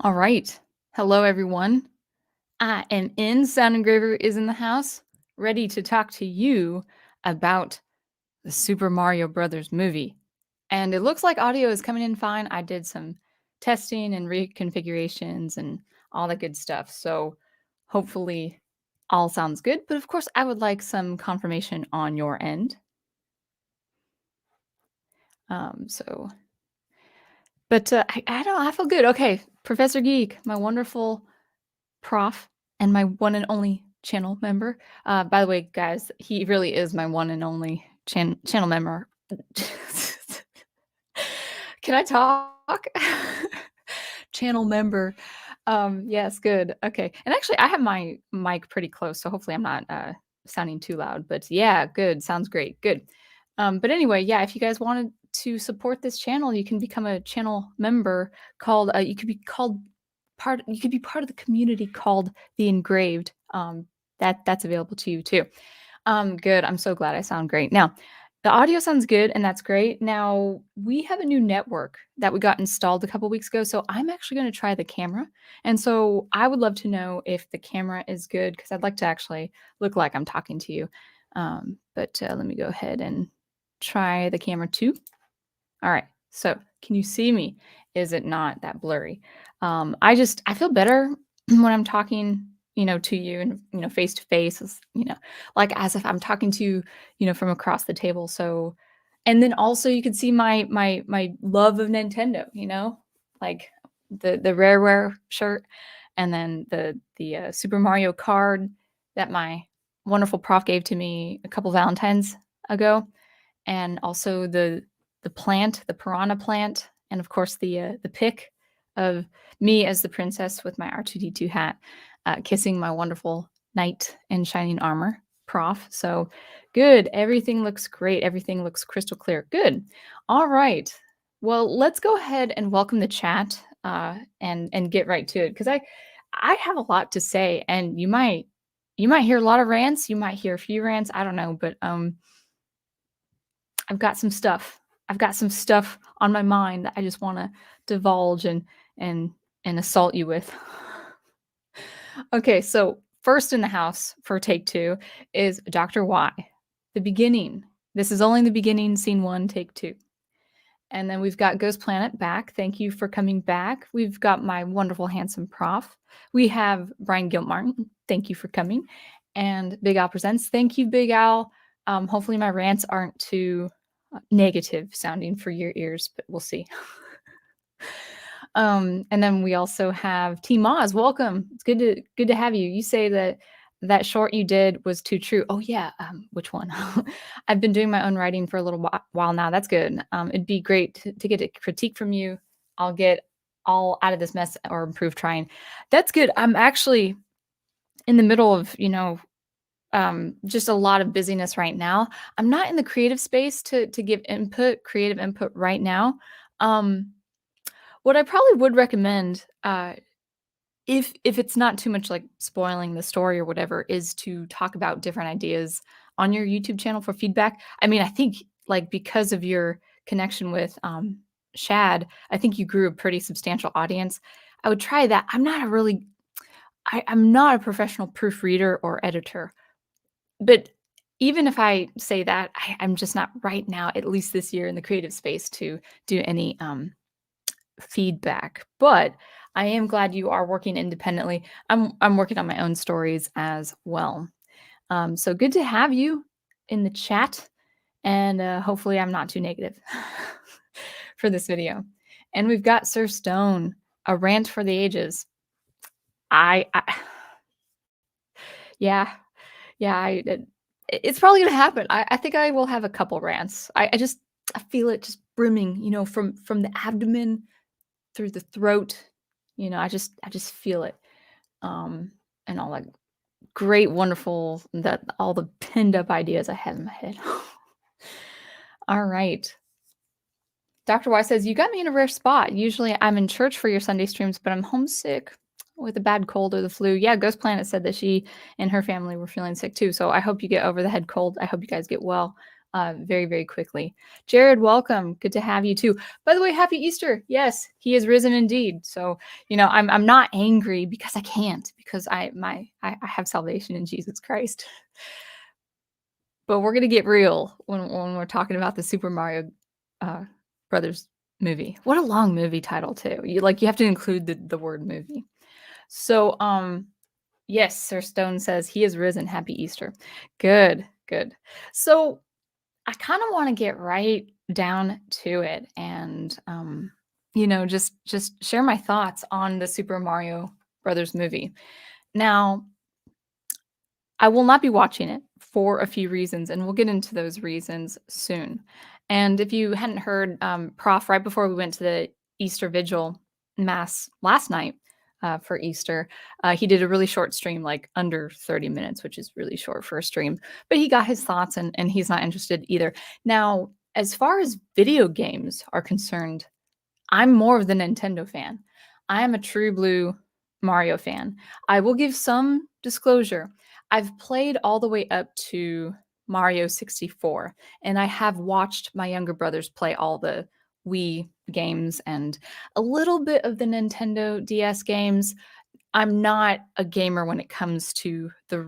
All right. Hello, everyone. I am in. Sound Engraver is in the house, ready to talk to you about the Super Mario Brothers movie. And it looks like audio is coming in fine. I did some testing and reconfigurations and all the good stuff. So hopefully all sounds good. But of course, I would like some confirmation on your end. So, but I don't. I feel good. Okay, Professor Geek, my wonderful prof and my one and only channel member. By the way, guys, he really is my one and only channel member. Can I talk? Channel member. Yes, good. Okay. And actually, I have my mic pretty close, so hopefully I'm not sounding too loud. But yeah, good. Sounds great. Good. But anyway, yeah, if you guys wanted to support this channel, you can become a channel member called, you could be called you could be part of the community called The Engraved. That's available to you too. Good. I'm so glad I sound great. Now, the audio sounds good, and that's great. Now, we have a new network that we got installed a couple weeks ago, so I'm actually going to try the camera. And so I would love to know if the camera is good because I'd like to actually look like I'm talking to you. But let me go ahead and try the camera too. All right. So, can you see me? Is it not that blurry? I feel better when I'm talking, to you and face to face, like as if I'm talking to you, from across the table. So, and then also you can see my love of Nintendo, like the Rareware shirt, and then the Super Mario card that my wonderful prof gave to me a couple Valentines ago, and also the plant, the piranha plant, and of course the pic of me as the princess with my R2D2 hat, kissing my wonderful knight in shining armor prof. So good. Everything looks great. Everything looks crystal clear. Good. All right. Well, let's go ahead and welcome the chat and get right to it because I have a lot to say, and you might hear a lot of rants. You might hear a few rants. I don't know, but I've got some stuff. I've got some stuff on my mind that I just want to divulge and assault you with. Okay, so first in the house for take 2 is Dr. Y. The beginning. This is only the beginning, scene 1, take 2. And then we've got Ghost Planet back. Thank you for coming back. We've got my wonderful, handsome prof. We have Brian Gilmartin. Thank you for coming. And Big Al Presents. Thank you, Big Al. Hopefully my rants aren't too negative sounding for your ears, but we'll see. And then we also have T Moz. Welcome. It's good to have you. You say that short you did was too true. Oh yeah, which one? I've been doing my own writing for a little while now. That's good. It'd be great to get a critique from you. I'll get all out of this mess or improve trying. That's good. I'm actually in the middle of just a lot of busyness right now. I'm not in the creative space to give creative input right now. What I probably would recommend, if it's not too much like spoiling the story or whatever, is to talk about different ideas on your YouTube channel for feedback. I mean, I think like because of your connection with Shad, I think you grew a pretty substantial audience. I would try that. I'm not a professional proofreader or editor, but even if I say that, I'm just not right now, at least this year, in the creative space to do any feedback. But I am glad you are working independently. I'm working on my own stories as well. So good to have you in the chat, and hopefully I'm not too negative for this video. And we've got Sir Stone, a rant for the ages. Yeah, it's probably gonna happen. I think I will have a couple rants. I feel it just brimming, from the abdomen through the throat. I just feel it, and all that great, wonderful, that all the pinned up ideas I have in my head. All right. Dr. Y says, you got me in a rare spot. Usually I'm in church for your Sunday streams, but I'm homesick with a bad cold or the flu. Yeah, Ghost Planet said that she and her family were feeling sick too. So I hope you get over the head cold. I hope you guys get well. very, very quickly. Jared, welcome. Good to have you too. By the way, happy Easter. Yes, he is risen indeed. So, I'm not angry because I can't, because I have salvation in Jesus Christ. But we're gonna get real when we're talking about the Super Mario uh, Brothers movie. What a long movie title too. You have to include the word movie. So yes, Sir Stone says he is risen. Happy Easter. Good, good. So I kind of want to get right down to it and just share my thoughts on the Super Mario Brothers movie. Now, I will not be watching it for a few reasons, and we'll get into those reasons soon. And if you hadn't heard, Prof, right before we went to the Easter Vigil Mass last night for Easter, he did a really short stream, like under 30 minutes, which is really short for a stream. But he got his thoughts, and he's not interested either. Now, as far as video games are concerned, I'm more of the Nintendo fan. I am a true blue Mario fan. I will give some disclosure. I've played all the way up to Mario 64, and I have watched my younger brothers play all the Wii games and a little bit of the Nintendo DS games. I'm not a gamer when it comes to the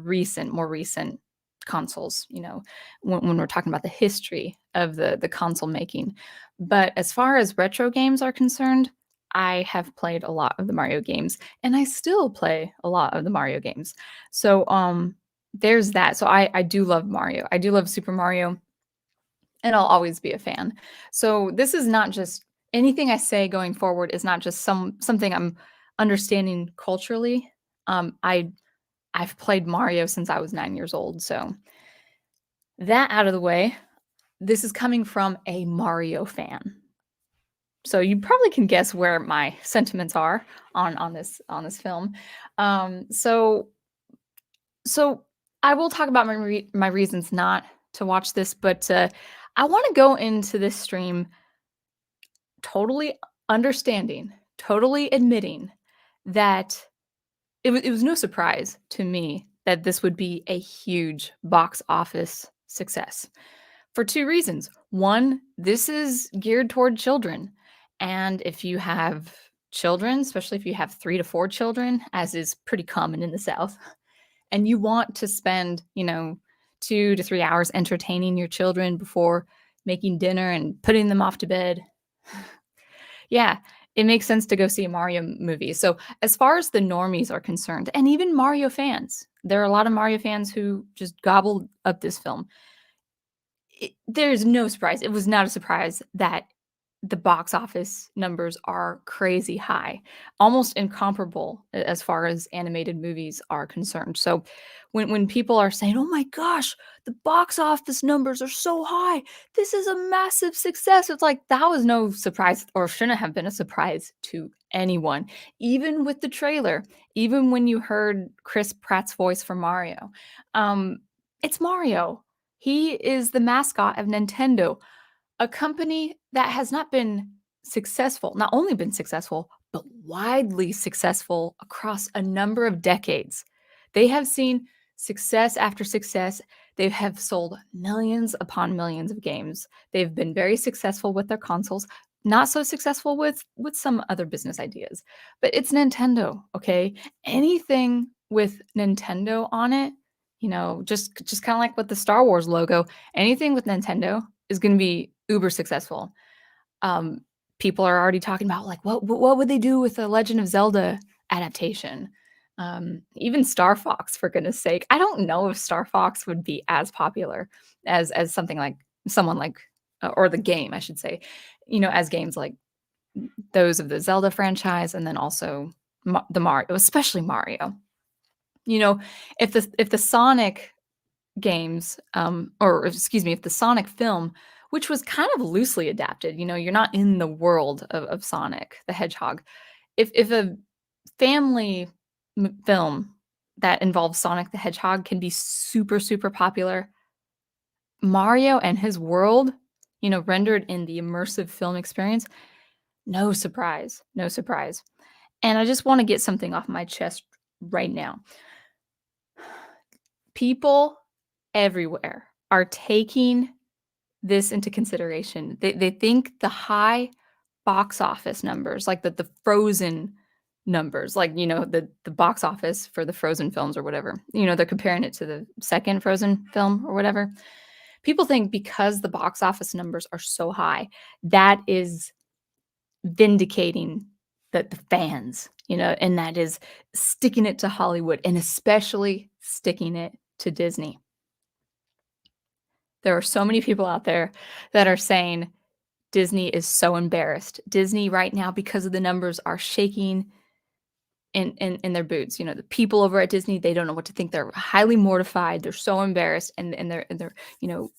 more recent consoles, when we're talking about the history of the console making. But as far as retro games are concerned, I have played a lot of the Mario games, and I still play a lot of the Mario games. So there's that. So I do love Mario. I do love Super Mario, and I'll always be a fan. So this is not just anything I say going forward is not just something I'm understanding culturally. I've played Mario since I was 9 years old. So that out of the way, this is coming from a Mario fan. So you probably can guess where my sentiments are on this film. So I will talk about my reasons not to watch this, but I want to go into this stream totally understanding, totally admitting that it was no surprise to me that this would be a huge box office success for two reasons. One, this is geared toward children. And if you have children, especially if you have 3 to 4 children, as is pretty common in the South, and you want to spend, 2 to 3 hours entertaining your children before making dinner and putting them off to bed, yeah, it makes sense to go see a Mario movie. So, as far as the normies are concerned, and even Mario fans, there are a lot of Mario fans who just gobbled up this film. There's no surprise. It was not a surprise that the box office numbers are crazy high, almost incomparable as far as animated movies are concerned. So when people are saying, "Oh my gosh, the box office numbers are so high. This is a massive success." It's like that was no surprise or shouldn't have been a surprise to anyone. Even with the trailer, even when you heard Chris Pratt's voice for Mario. Um it's Mario. He is the mascot of Nintendo, a company that has not only been successful, but widely successful across a number of decades. They have seen success after success. They have sold millions upon millions of games. They've been very successful with their consoles, not so successful with some other business ideas. But it's Nintendo, okay? Anything with Nintendo on it, just kind of like with the Star Wars logo, anything with Nintendo is going to be uber successful. Um, People are already talking about like what would they do with the Legend of Zelda adaptation? Even Star Fox, for goodness sake. I don't know if Star Fox would be as popular as something like someone like or the game, I should say. As games like those of the Zelda franchise, and then also the Mario, especially Mario. If the Sonic games, or excuse me, if the Sonic film, which was kind of loosely adapted, you're not in the world of Sonic the Hedgehog. If a family film that involves Sonic the Hedgehog can be super, super popular, Mario and his world, rendered in the immersive film experience, no surprise, no surprise. And I just want to get something off my chest right now. People everywhere are taking this into consideration. They think the high box office numbers, like the Frozen numbers, like, the box office for the Frozen films or whatever, they're comparing it to the second Frozen film or whatever. People think because the box office numbers are so high, that is vindicating the fans, and that is sticking it to Hollywood and especially sticking it to Disney. There are so many people out there that are saying Disney is so embarrassed. Disney right now, because of the numbers, are shaking in their boots. The people over at Disney, they don't know what to think. They're highly mortified. They're so embarrassed, and they're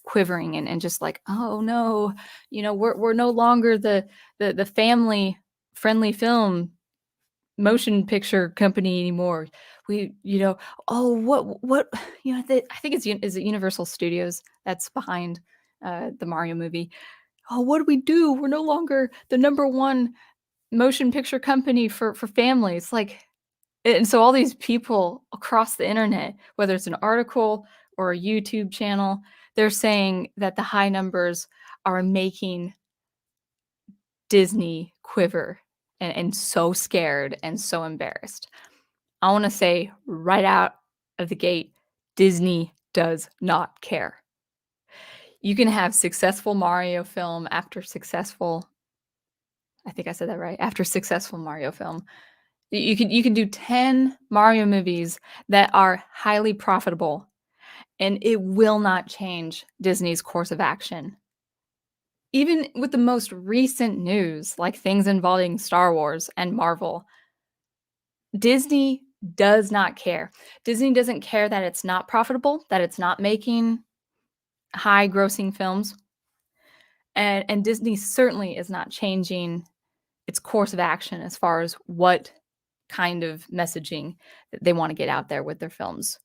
quivering and just like, oh no, we're no longer the family friendly film motion picture company anymore. We, oh, what, I think is it Universal Studios that's behind the Mario movie. Oh, what do we do? We're no longer the number one motion picture company for families. Like, and so all these people across the internet, whether it's an article or a YouTube channel, they're saying that the high numbers are making Disney quiver and so scared and so embarrassed. I want to say right out of the gate, Disney does not care. You can have successful Mario film after successful, I think I said that right, after successful Mario film. You can do 10 Mario movies that are highly profitable, and it will not change Disney's course of action. Even with the most recent news, like things involving Star Wars and Marvel, Disney does not care. Disney doesn't care that it's not profitable, that it's not making high grossing films. And Disney certainly is not changing its course of action as far as what kind of messaging that they want to get out there with their films.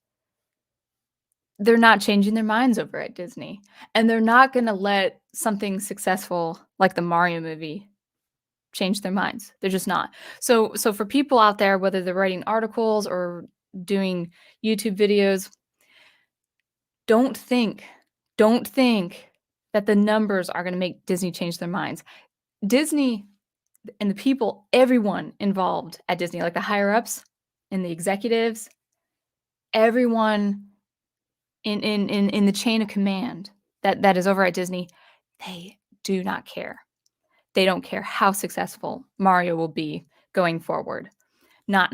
They're not changing their minds over at Disney, and they're not going to let something successful like the Mario movie change their minds. They're just not. So for people out there, whether they're writing articles or doing YouTube videos, don't think don't think that the numbers are going to make Disney change their minds. Disney and the people, everyone involved at Disney, like the higher ups and the executives, everyone in the chain of command that is over at Disney, they do not care. They don't care how successful Mario will be going forward. Not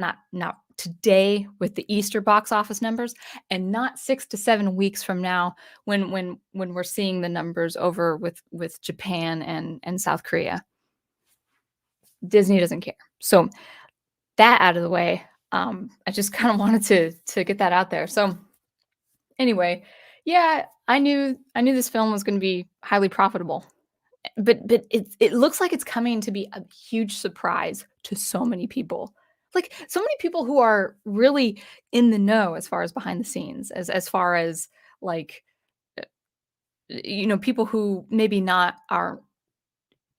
today with the Easter box office numbers, and not 6 to 7 weeks from now when we're seeing the numbers over with Japan and South Korea. Disney doesn't care. So that out of the way, I just kind of wanted to get that out there. So anyway, yeah, I knew this film was going to be highly profitable, but it looks like it's coming to be a huge surprise to so many people. Like so many people who are really in the know as far as behind the scenes, as far as like people who maybe not are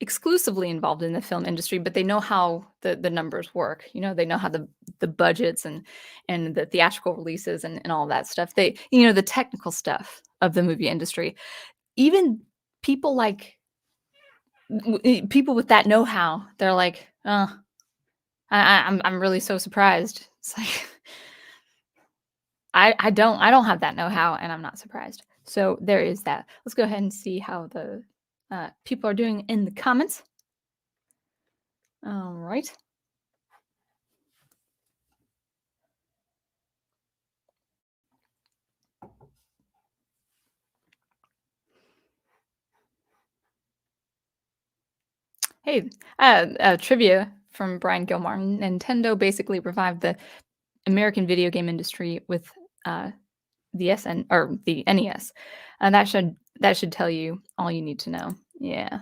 exclusively involved in the film industry, but they know how the numbers work. They know how the budgets and the theatrical releases and all that stuff. They the technical stuff of the movie industry. Even people like people with that know-how, they're like, oh, I'm really so surprised. It's like I don't have that know-how, and I'm not surprised. So there is that. Let's go ahead and see how the people are doing in the comments. All right. Hey, trivia from Brian Gilmore. Nintendo basically revived the American video game industry with the SN or the NES, and that should tell you all you need to know. Yeah.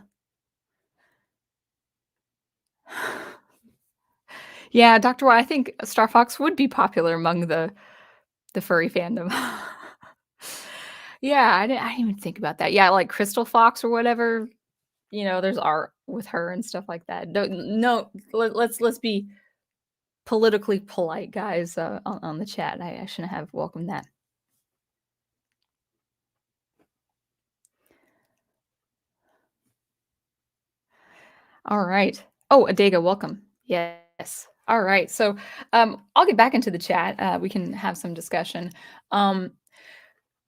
Yeah, Dr. Y, I think Star Fox would be popular among the furry fandom. Yeah, I didn't even think about that. Yeah, like Crystal Fox or whatever. There's art with her and stuff like that. No, let's be politically polite, guys, on the chat. I shouldn't have welcomed that. All right. Oh, Adega, welcome. Yes. All right. So, I'll get back into the chat. We can have some discussion. Um,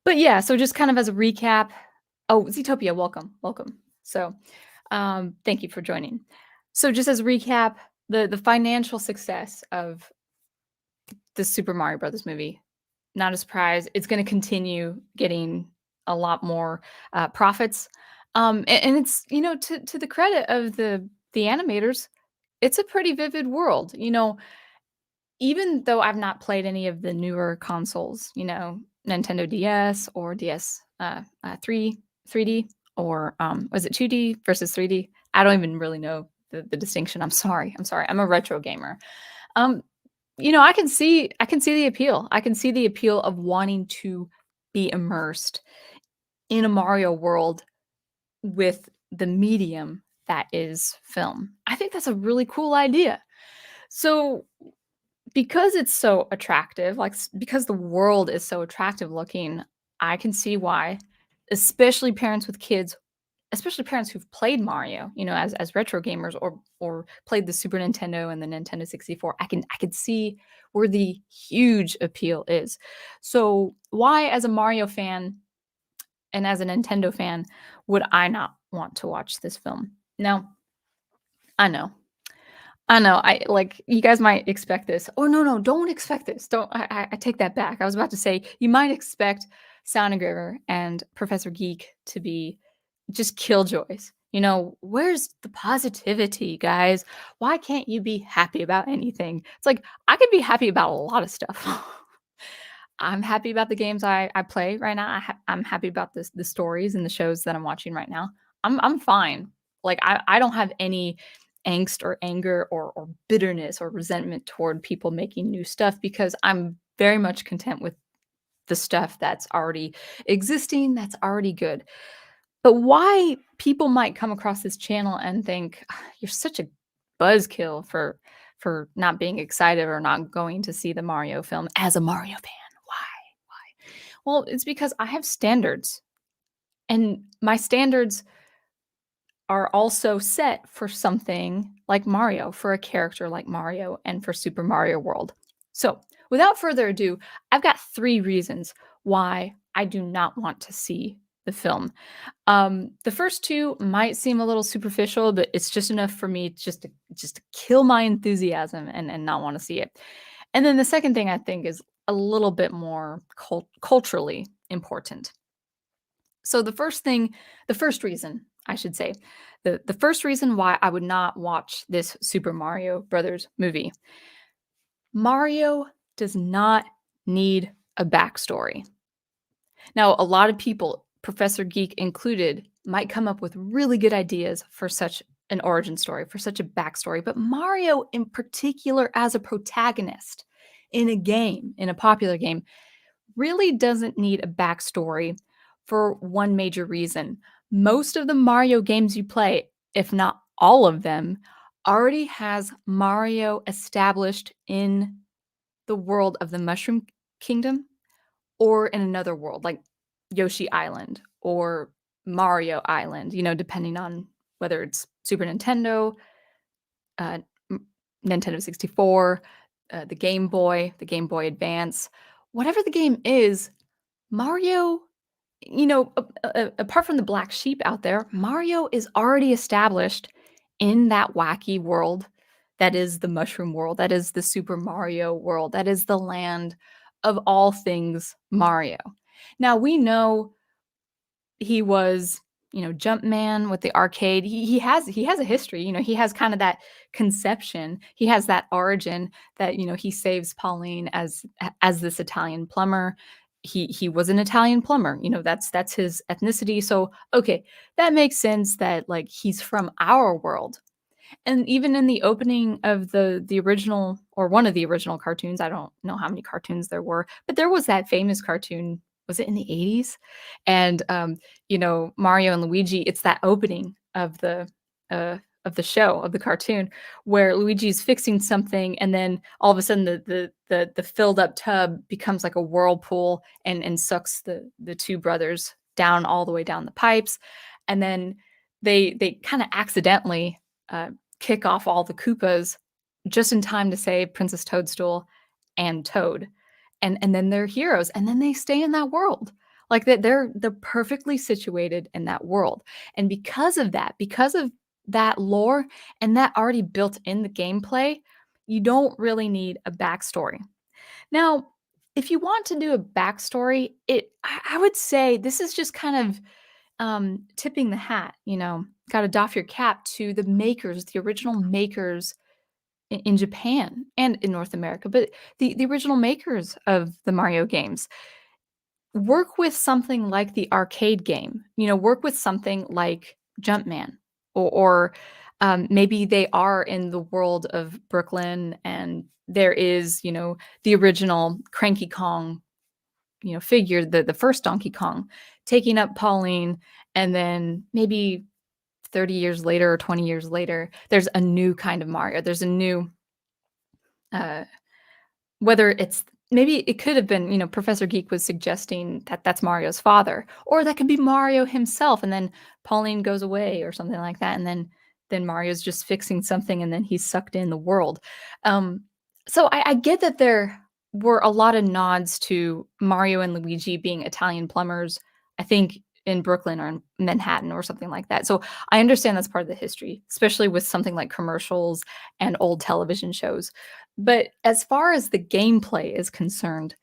but yeah, so just kind of as a recap. Oh, Zootopia, welcome, welcome. So, thank you for joining. So, just as a recap, the financial success of the Super Mario Brothers movie, not a surprise. It's going to continue getting a lot more profits, and it's to the credit of the animators, it's a pretty vivid world. Even though I've not played any of the newer consoles, Nintendo DS or DS 3D, or was it 2D versus 3D? I don't even really know the distinction. I'm sorry. I'm sorry. I'm a retro gamer. Um, I can see the appeal. I can see the appeal of wanting to be immersed in a Mario world with the medium that is film. I think that's a really cool idea. So, because it's so attractive, like because the world is so attractive looking, I can see why, especially parents with kids, especially parents who've played Mario, as retro gamers, or played the Super Nintendo and the Nintendo 64. I could see where the huge appeal is. So why, as a Mario fan and as a Nintendo fan, would I not want to watch this film? Now, I know I know. I like you guys might expect this. Oh no, no, don't expect this. Don't I take that back. I was about to say you might expect Sound Engraver and Professor Geek to be just killjoys. Where's the positivity, guys? Why can't you be happy about anything? It's like I could be happy about a lot of stuff. I'm happy about the games I play right now. I'm happy about the stories and the shows that I'm watching right now. I'm fine. Like I don't have any angst or anger or bitterness or resentment toward people making new stuff, because I'm very much content with the stuff that's already existing, that's already good. But why people might come across this channel and think, "Ah, you're such a buzzkill for not being excited or not going to see the Mario film as a Mario fan. Why? Well, it's because I have standards, and my standards are also set for something like Mario, for a character like Mario, and for Super Mario World. So, without further ado, I've got 3 reasons why I do not want to see the film. The first 2 might seem a little superficial, but it's just enough for me just to kill my enthusiasm and not wanna see it. And then the second thing I think is a little bit more culturally important. So the first reason, I should say, the first reason why I would not watch this Super Mario Brothers movie. Mario does not need a backstory. Now, a lot of people, Professor Geek included, might come up with really good ideas for such an origin story, for such a backstory, but Mario in particular as a protagonist in a game, in a popular game, really doesn't need a backstory for one major reason. Most of the Mario games you play, if not all of them, already has Mario established in the world of the Mushroom Kingdom, or in another world like Yoshi Island or Mario Island, depending on whether it's Super Nintendo, uh, Nintendo 64, the Game Boy Advance, whatever the game is, Mario, apart from the black sheep out there, Mario is already established in that wacky world that is the Mushroom World, that is the Super Mario world, that is the land of all things Mario. Now we know he was, Jumpman with the arcade. He has a history. He has kind of that conception. He has that origin that he saves Pauline as this Italian plumber. He was an Italian plumber. That's his ethnicity. So okay, that makes sense that like he's from our world. And even in the opening of the original, or one of the original cartoons, I don't know how many cartoons there were, but there was that famous cartoon, was it in the 80s? And, Mario and Luigi, it's that opening of the show, of the cartoon, where Luigi's fixing something, and then all of a sudden the filled up tub becomes like a whirlpool and sucks the 2 brothers down all the way down the pipes. And then they kind of accidentally uh, kick off all the Koopas just in time to save Princess Toadstool and Toad, and then they're heroes, and then they stay in that world. Like that they're perfectly situated in that world. And because of that lore and that already built in the gameplay, you don't really need a backstory. Now, if you want to do a backstory, I would say this is just kind of tipping the hat, gotta doff your cap to the makers, the original makers in Japan and in North America, but the original makers of the Mario games. Work with something like the arcade game, work with something like Jumpman, or maybe they are in the world of Brooklyn and there is, the original Cranky Kong, figure, the first Donkey Kong, taking up Pauline, and then maybe 30 years later or 20 years later, there's a new kind of Mario. There's a new uh, whether it's maybe it could have been, Professor Geek was suggesting that that's Mario's father, or that could be Mario himself, and then Pauline goes away or something like that, and then Mario's just fixing something, and then he's sucked in the world. Um, so I get that there were a lot of nods to Mario and Luigi being Italian plumbers, I think in Brooklyn or in Manhattan or something like that. So I understand that's part of the history, especially with something like commercials and old television shows. But as far as the gameplay is concerned,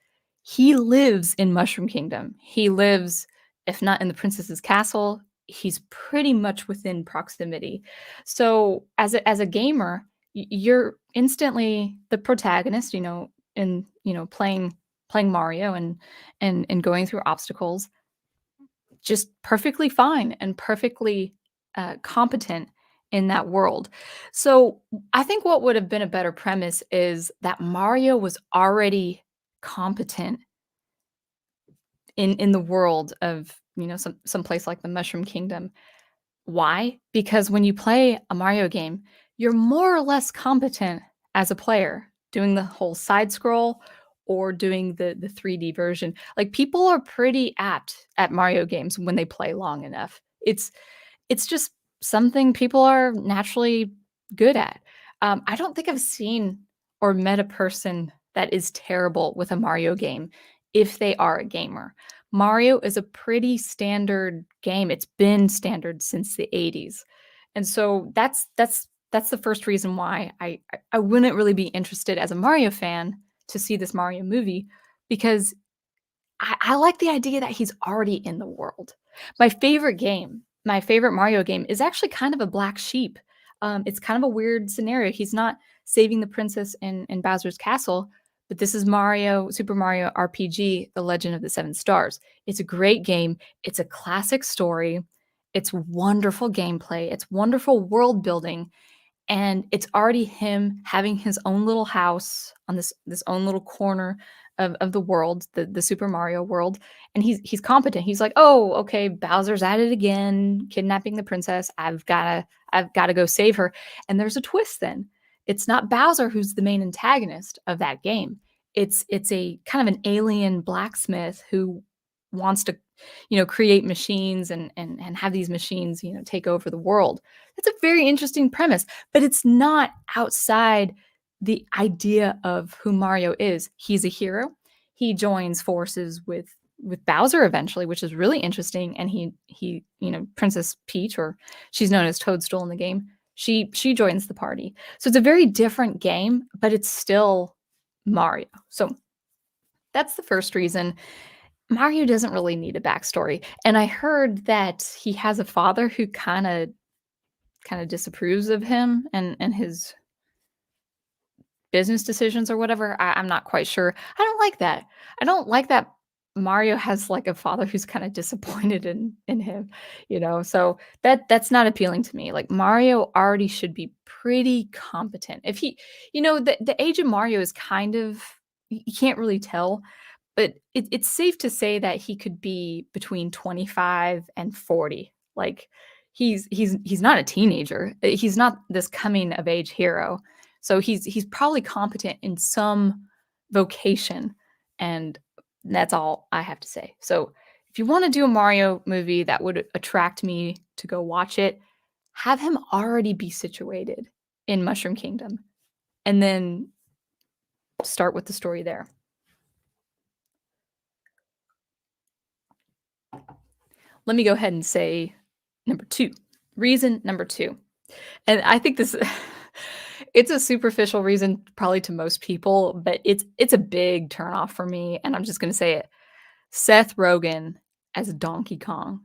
he lives in Mushroom Kingdom. He lives, if not in the princess's castle, he's pretty much within proximity. So as a gamer, you're instantly the protagonist, in playing Mario and going through obstacles just perfectly fine and perfectly competent in that world. So I think what would have been a better premise is that Mario was already competent in the world of some place like the Mushroom Kingdom. Why? Because when you play a Mario game, you're more or less competent as a player doing the whole side scroll or doing the 3D version. Like people are pretty apt at Mario games when they play long enough. It's just something people are naturally good at. I don't think I've seen or met a person that is terrible with a Mario game if they are a gamer. Mario is a pretty standard game. It's been standard since the 80s. And so that's the first reason why I wouldn't really be interested as a Mario fan to see this Mario movie because I like the idea that he's already in the world. My favorite Mario game is actually kind of a black sheep. It's kind of a weird scenario. He's not saving the princess in Bowser's castle, but this is Super Mario RPG, The Legend of the Seven Stars. It's a great game. It's a classic story. It's wonderful gameplay. It's wonderful world building, and it's already him having his own little house on this own little corner of the world, the Super Mario world, and he's competent. He's like, "Oh, okay, Bowser's at it again, kidnapping the princess. I've gotta go save her." And there's a twist then. It's not Bowser who's the main antagonist of that game. It's a kind of an alien blacksmith who wants to, create machines and have these machines, take over the world. That's a very interesting premise, but it's not outside the idea of who Mario is. He's a hero. He joins forces with Bowser eventually, which is really interesting. And he Princess Peach, or she's known as Toadstool in the game, she joins the party. So it's a very different game, but it's still Mario. So that's the first reason. Mario doesn't really need a backstory. And I heard that he has a father who kind of disapproves of him and his business decisions or whatever. I'm not quite sure. I don't like that. I don't like that Mario has like a father who's kind of disappointed in him, So that's not appealing to me. Like Mario already should be pretty competent. If he, the age of Mario is kind of you can't really tell, but it's safe to say that he could be between 25 and 40. Like he's not a teenager. He's not this coming of age hero. So he's probably competent in some vocation, and that's all I have to say. So if you want to do a Mario movie that would attract me to go watch it, have him already be situated in Mushroom Kingdom, and then start with the story there. Let me go ahead and say number 2. Reason number 2, and I think this it's a superficial reason probably to most people, but it's a big turnoff for me, and I'm just gonna say it. Seth Rogen as Donkey Kong.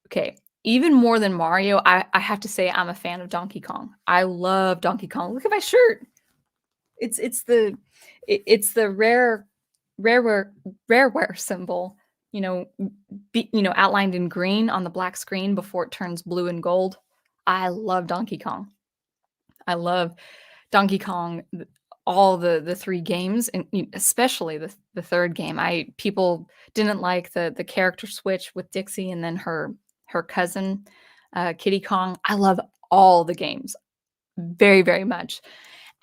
Okay, even more than Mario, I have to say I'm a fan of Donkey Kong. I love Donkey Kong. Look at my shirt. It's the it's the rareware rareware symbol, you know, outlined in green on the black screen before it turns blue and gold. I love Donkey Kong. I love Donkey Kong, all the 3 games, and especially the 3rd game. I people didn't like the character switch with Dixie and then her cousin, Kitty Kong. I love all the games very, very much.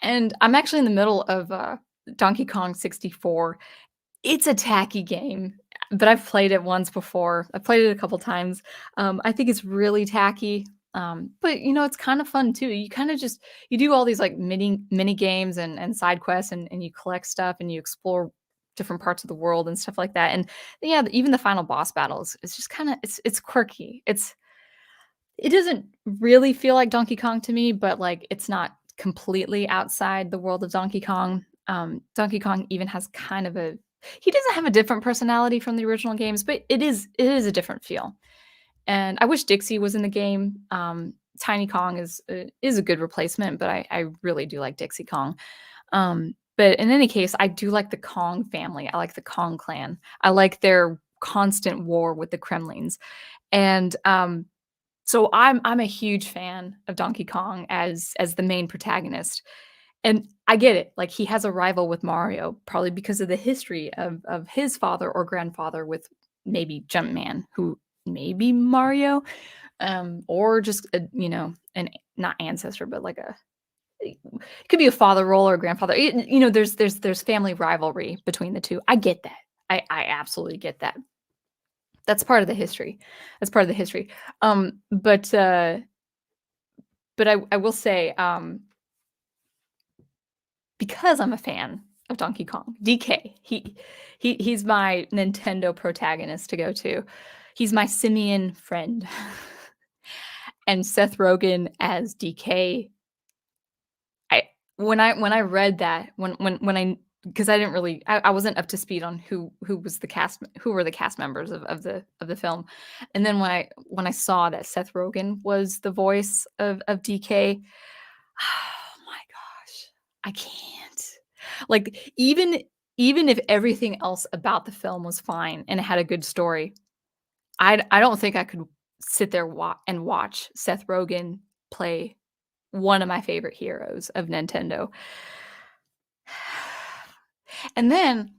And I'm actually in the middle of, Donkey Kong 64. It's a tacky game, but I've played it once before. I've played it a couple times. I think it's really tacky, but, it's kinda fun too. You kinda just you do all these, like, mini games and side quests, and you collect stuff, and you explore different parts of the world and stuff like that, and, yeah, even the final boss battles, it's just kinda it's quirky. It doesn't really feel like Donkey Kong to me, but, like, it's not completely outside the world of Donkey Kong. Donkey Kong even has kind of a he doesn't have a different personality from the original games, but it is a different feel. And I wish Dixie was in the game. Tiny Kong is a good replacement, but I really do like Dixie Kong. But in any case, I do like the Kong family. I like the Kong clan. I like their constant war with the Kremlings. And so I'm a huge fan of Donkey Kong as the main protagonist, and I get it, like, he has a rival with Mario, probably because of the history of his father or grandfather with maybe Jumpman, who may be Mario, or just an not ancestor, but like it could be a father role or a grandfather. There's family rivalry between the 2. I get that. I absolutely get that. That's part of the history. That's part of the history. But I will say, because I'm a fan of Donkey Kong, DK, he's my Nintendo protagonist to go to. He's my simian friend. And Seth Rogen as DK, I when I read that, when I because I didn't really I wasn't up to speed on who were the cast members of the film. And then when I saw that Seth Rogen was the voice of DK, oh my gosh, I can't. Like, even if everything else about the film was fine and it had a good story, I don't think I could sit there and watch Seth Rogen play one of my favorite heroes of Nintendo. And then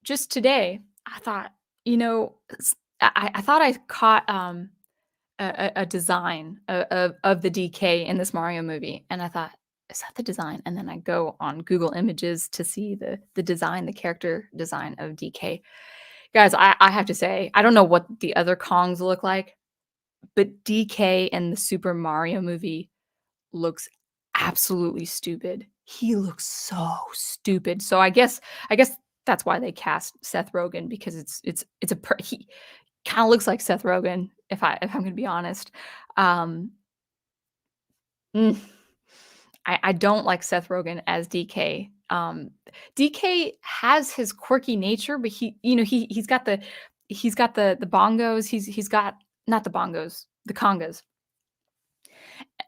just today, I thought, I thought I caught a design of the DK in this Mario movie, and I thought, "Is that the design?" And then I go on Google Images to see the design, the character design of DK. Guys, I have to say, I don't know what the other Kongs look like, but DK in the Super Mario movie looks absolutely stupid. He looks so stupid. So I guess that's why they cast Seth Rogen, because he kinda looks like Seth Rogen, if I'm gonna be honest. Um, mm, I don't like Seth Rogen as DK. DK has his quirky nature, but he's got the bongos. He's got not the bongos, the congas.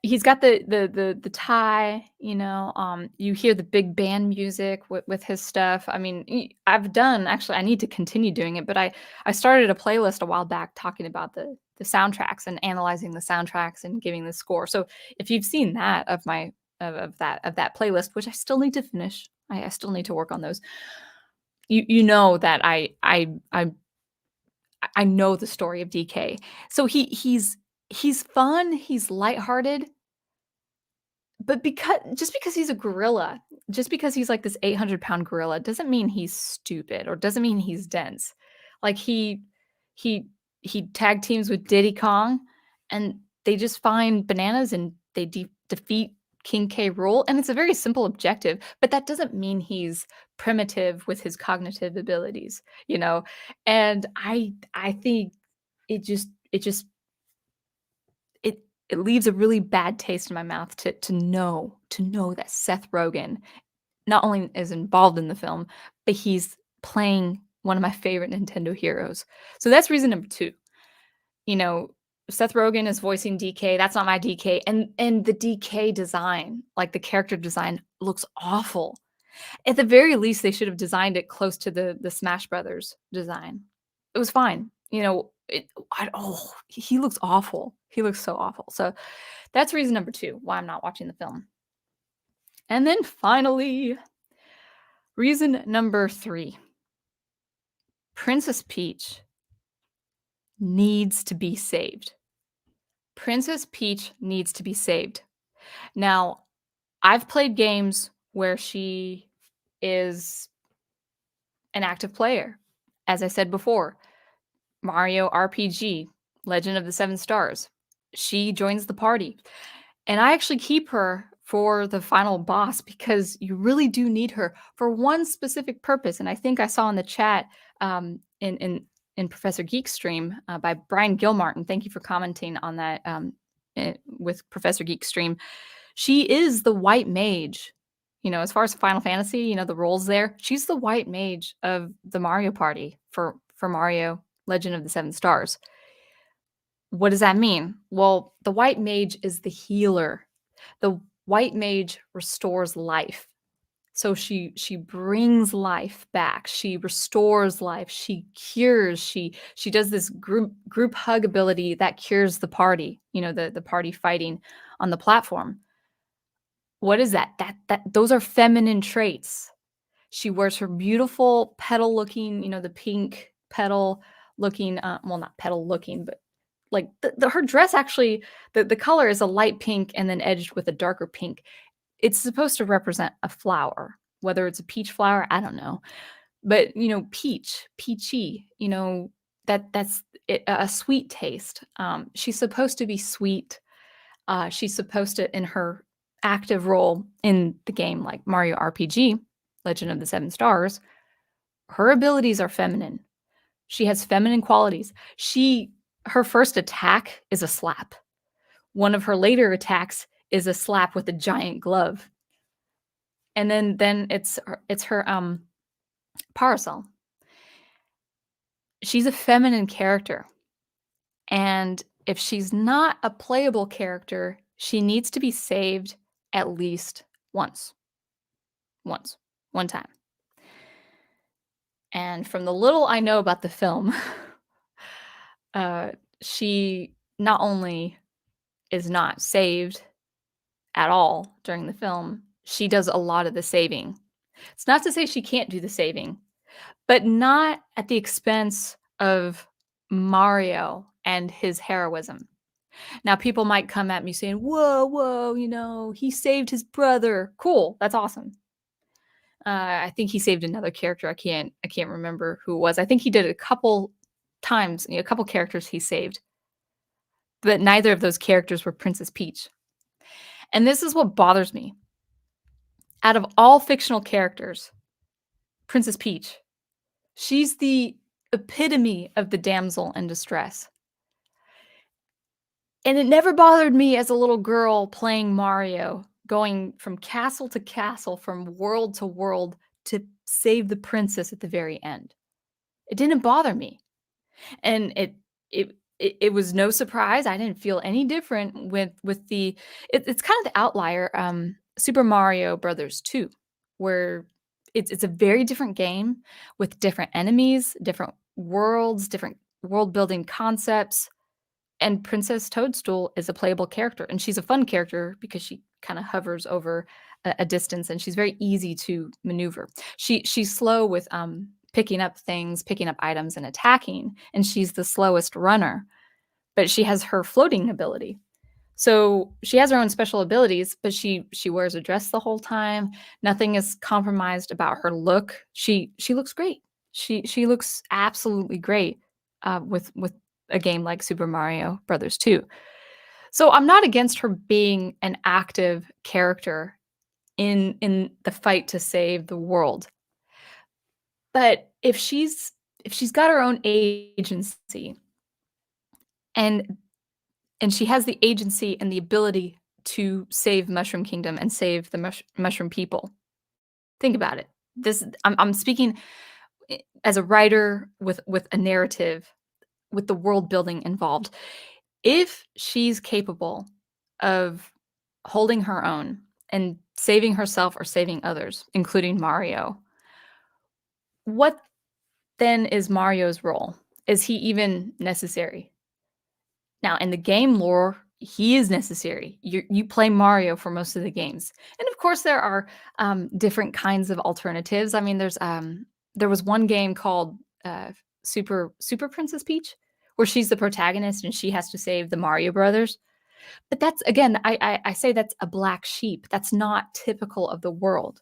He's got the tie, you hear the big band music with his stuff. I mean, I need to continue doing it, but I started a playlist a while back talking about the soundtracks and analyzing the soundtracks and giving the score. So if you've seen that of that playlist, which I still need to finish, I still need to work on those. You know that I know the story of DK. So he's fun, he's lighthearted, but just because he's a gorilla, just because he's like this 800-pound gorilla, doesn't mean he's stupid or doesn't mean he's dense. Like he he tag teams with Diddy Kong, and they just find bananas and they defeat King K. Rool, and it's a very simple objective, but that doesn't mean he's primitive with his cognitive abilities, you know? And I think it just it it leaves a really bad taste in my mouth to know that Seth Rogen not only is involved in the film, but he's playing one of my favorite Nintendo heroes. So that's reason number 2. You know, Seth Rogen is voicing DK, that's not my DK, and the DK design, like, the character design looks awful. At the very least, they should have designed it close to the Smash Brothers design. It was fine, he looks awful. He looks so awful. So, that's reason number 2 why I'm not watching the film. And then finally, reason number 3, Princess Peach needs to be saved. Princess Peach needs to be saved. Now, I've played games where she is an active player. As I said before, Mario RPG, Legend of the Seven Stars. She joins the party. And I actually keep her for the final boss because you really do need her for one specific purpose. And I think I saw in the chat in Professor Geek's stream by Brian Gilmartin. Thank you for commenting on that with Professor Geek's stream. She is the white mage. As far as Final Fantasy, the roles there. She's the white mage of the Mario Party for Mario Legend of the Seven Stars. What does that mean? Well, the white mage is the healer. The white mage restores life. So she brings life back. She restores life. She cures. She does this group hug ability that cures the party. The party fighting on the platform. What is that? Those are feminine traits. She wears her beautiful petal looking, the pink petal looking, well, not petal looking, but like her dress actually, the color is a light pink and then edged with a darker pink. It's supposed to represent a flower, whether it's a peach flower, I don't know. But, peachy, that's it, a sweet taste. She's supposed to be sweet. She's supposed to, in her active role in the game, like Mario RPG, Legend of the Seven Stars, her abilities are feminine. She has feminine qualities. Her first attack is a slap. One of her later attacks is a slap with a giant glove. And then it's her parasol. She's a feminine character. And if she's not a playable character, she needs to be saved at least once. One time. And from the little I know about the film, she not only is not saved at all during the film, she does a lot of the saving. It's not to say she can't do the saving, but not at the expense of Mario and his heroism. Now, people might come at me saying, whoa, whoa, he saved his brother. Cool, that's awesome. I think he saved another character. I can't remember who it was. I think he did it a couple times, a couple characters he saved. But neither of those characters were Princess Peach. And this is what bothers me. Out of all fictional characters, Princess Peach, she's the epitome of the damsel in distress. And it never bothered me as a little girl playing Mario, going from castle to castle, from world to world to save the princess at the very end. It didn't bother me. And it was no surprise. I didn't feel any different with the it's kind of the outlier, Super Mario Brothers 2, where it's a very different game with different enemies, different worlds, different world building concepts. And Princess Toadstool is a playable character, and she's a fun character because she kind of hovers over a distance, and she's very easy to maneuver. She's slow with picking up things, picking up items, and attacking, and she's the slowest runner. But she has her floating ability. So she has her own special abilities, but she wears a dress the whole time. Nothing is compromised about her look. She looks great. She looks absolutely great with a game like Super Mario Brothers 2. So I'm not against her being an active character in the fight to save the world. But if she's got her own agency and she has the agency and the ability to save Mushroom Kingdom and save the mushroom people. Think about it. This I'm speaking as a writer with a narrative, with the world building involved. If she's capable of holding her own and saving herself or saving others, including Mario, what then is Mario's role? Is he even necessary? Now, in the game lore, he is necessary. You play Mario for most of the games, and of course, there are different kinds of alternatives. I mean, there was one game called Super Princess Peach, where she's the protagonist and she has to save the Mario Brothers. But that's again, I say that's a black sheep. That's not typical of the world.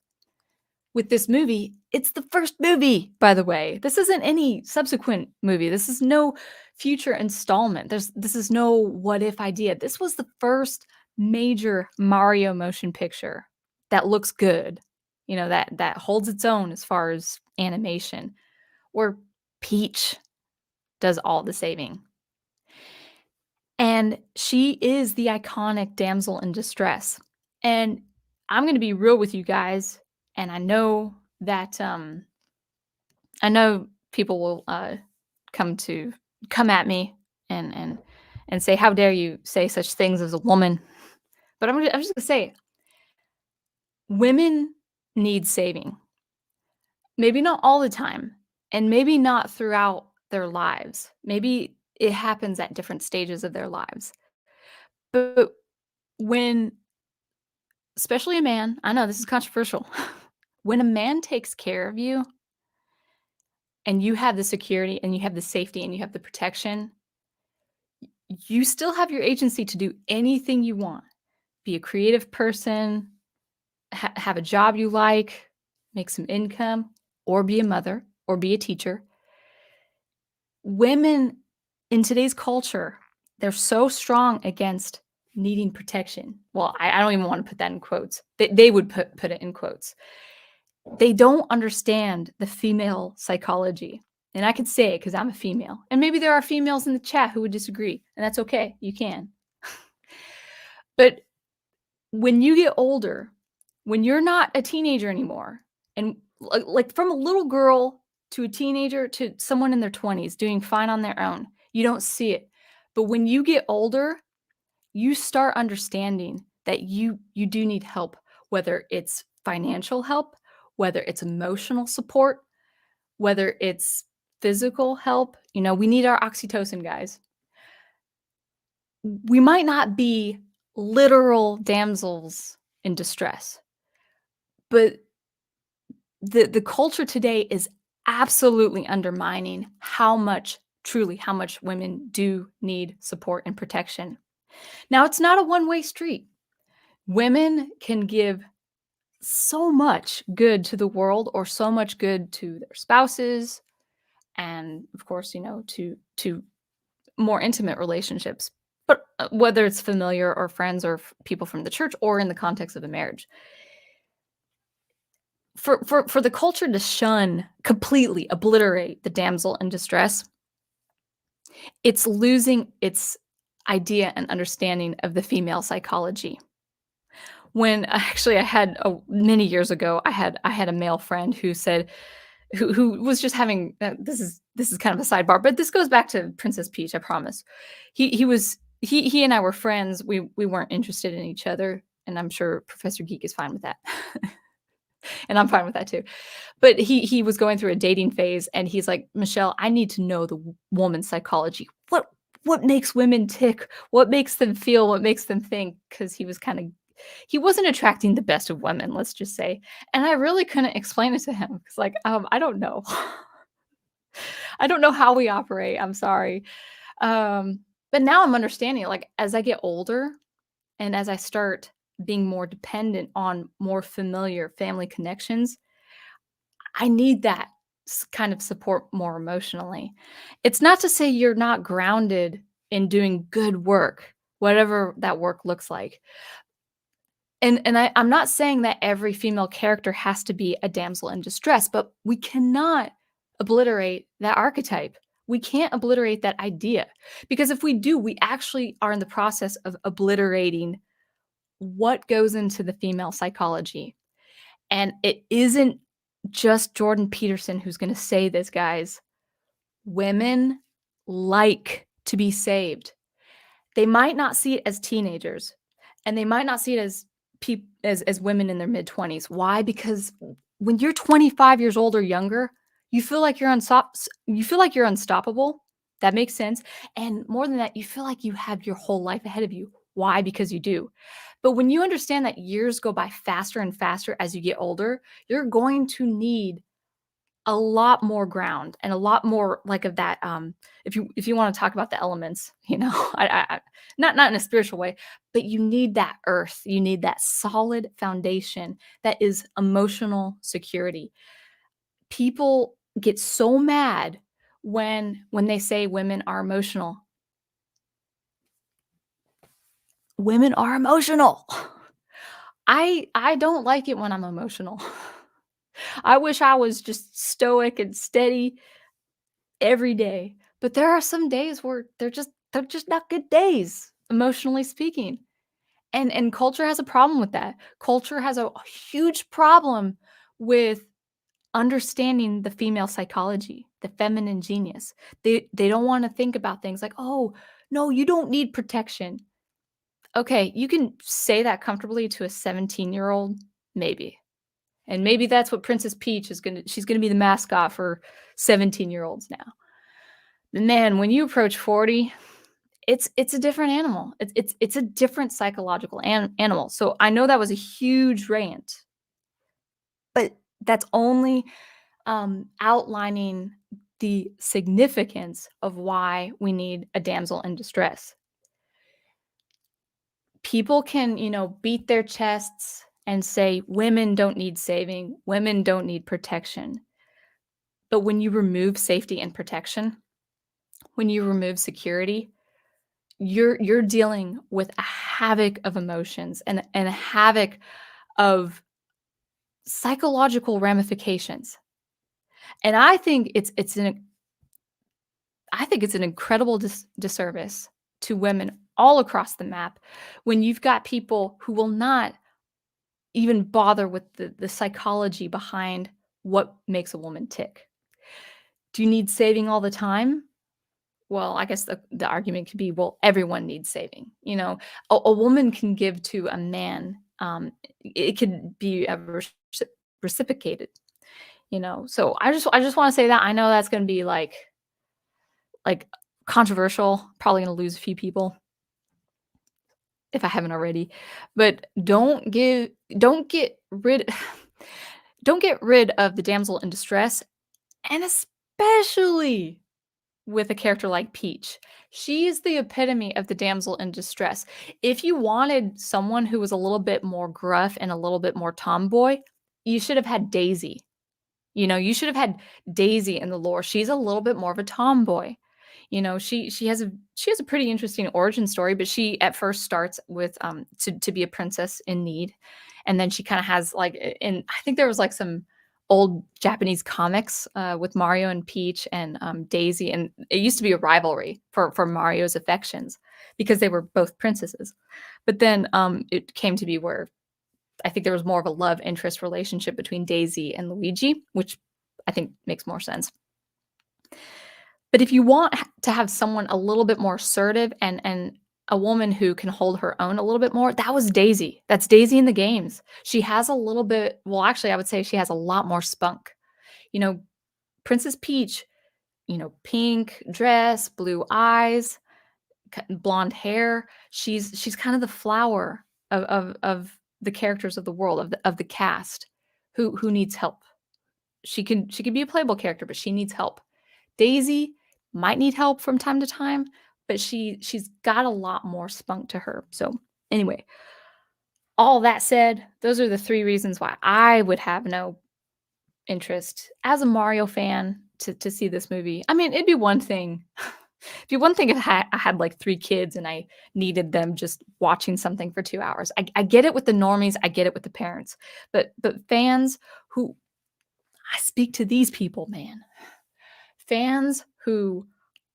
With this movie, it's the first movie, by the way. This isn't any subsequent movie. This is no future installment. This is no what if idea. This was the first major Mario motion picture that looks good. That holds its own as far as animation, where Peach does all the saving. And she is the iconic damsel in distress. And I'm going to be real with you guys, and I know that I know people will come at me and say, "How dare you say such things as a woman?" But I'm just gonna say, women need saving. Maybe not all the time, and maybe not throughout their lives. Maybe it happens at different stages of their lives. But when, especially a man, I know this is controversial. When a man takes care of you and you have the security and you have the safety and you have the protection, you still have your agency to do anything you want. Be a creative person, have a job you like, make some income, or be a mother, or be a teacher. Women in today's culture, they're so strong against needing protection. Well, I don't even want to put that in quotes. They would put it in quotes. They don't understand the female psychology. And I could say it because I'm a female. And maybe there are females in the chat who would disagree, and that's okay. You can. But when you get older, when you're not a teenager anymore, and like from a little girl to a teenager to someone in their 20s doing fine on their own, you don't see it. But when you get older, you start understanding that you do need help, whether it's financial help, whether it's emotional support, whether it's physical help. We need our oxytocin, guys. We might not be literal damsels in distress, but the culture today is absolutely undermining how much women do need support and protection. Now, it's not a one-way street. Women can give so much good to the world, or so much good to their spouses, and of course, to more intimate relationships. But whether it's familiar or friends or people from the church or in the context of a marriage, for the culture to shun, completely obliterate the damsel in distress, it's losing its idea and understanding of the female psychology. When actually I had many years ago, I had a male friend who said, who was just having this is kind of a sidebar, but this goes back to Princess Peach, I promise. He and I were friends. We weren't interested in each other, and I'm sure Professor Geek is fine with that. And I'm fine with that too. But he was going through a dating phase, and he's like, "Michelle, I need to know the woman's psychology. What makes women tick? What makes them feel? What makes them think?" Because he wasn't attracting the best of women, let's just say. And I really couldn't explain it to him. It's like, I don't know. I don't know how we operate. I'm sorry. But now I'm understanding, like, as I get older and as I start being more dependent on more familiar family connections, I need that kind of support more emotionally. It's not to say you're not grounded in doing good work, whatever that work looks like. I'm not saying that every female character has to be a damsel in distress, but we cannot obliterate that archetype. We can't obliterate that idea because if we do, we actually are in the process of obliterating what goes into the female psychology. And it isn't just Jordan Peterson who's going to say this, guys. Women like to be saved. They might not see it as teenagers, and they might not see it as as women in their mid-20s. Why? Because when you're 25 years old or younger, you feel like you're unstoppable. That makes sense. And more than that, you feel like you have your whole life ahead of you. Why? Because you do. But when you understand that years go by faster and faster as you get older, you're going to need a lot more ground and a lot more like of that if you want to talk about the elements, not in a spiritual way, but you need that earth, you need that solid foundation that is emotional security. People get so mad when they say women are emotional. Women are emotional. I don't like it when I'm emotional. I wish I was just stoic and steady every day. But there are some days where they're just not good days, emotionally speaking. And culture has a problem with that. Culture has a huge problem with understanding the female psychology, the feminine genius. They don't want to think about things like, "Oh, no, you don't need protection." Okay, you can say that comfortably to a 17-year-old, maybe. And maybe that's what Princess Peach is she's gonna be the mascot for 17-year-olds now. Man, when you approach 40, it's a different animal. It's a different psychological animal. So I know that was a huge rant, but that's only outlining the significance of why we need a damsel in distress. People can, beat their chests and say women don't need saving, women don't need protection. But when you remove safety and protection, when you remove security, you're dealing with a havoc of emotions and a havoc of psychological ramifications. And I think it's an incredible disservice to women all across the map when you've got people who will not even bother with the psychology behind what makes a woman tick. Do you need saving all the time? Well, I guess the argument could be, well, everyone needs saving. A woman can give to a man. It could be reciprocated. So I just want to say that I know that's going to be like controversial. Probably going to lose a few people if I haven't already. But don't get rid don't get rid of the damsel in distress, and especially with a character like Peach. She is the epitome of the damsel in distress. If you wanted someone who was a little bit more gruff and a little bit more tomboy, you should have had Daisy. You should have had Daisy in the lore. She's a little bit more of a tomboy. She has a pretty interesting origin story, but she at first starts with to be a princess in need. And then she kind of has and I think there was like some old Japanese comics with Mario and Peach and Daisy, and it used to be a rivalry for Mario's affections because they were both princesses. But then it came to be where I think there was more of a love interest relationship between Daisy and Luigi, which I think makes more sense. But if you want to have someone a little bit more assertive and a woman who can hold her own a little bit more, that was Daisy. That's Daisy in the games. She has a little bit, well, actually, I would say she has a lot more spunk. You know, Princess Peach, pink dress, blue eyes, blonde hair. She's kind of the flower of the characters of the world of the cast who needs help. She can be a playable character, but she needs help. Daisy might need help from time to time, but she's got a lot more spunk to her. So anyway, all that said, those are the three reasons why I would have no interest as a Mario fan to see this movie. I mean, it'd be one thing It'd be one thing if I had, like, 3 kids and I needed them just watching something for 2 hours. I get it with the normies, I get it with the parents, but fans who I speak to these people, man. Fans who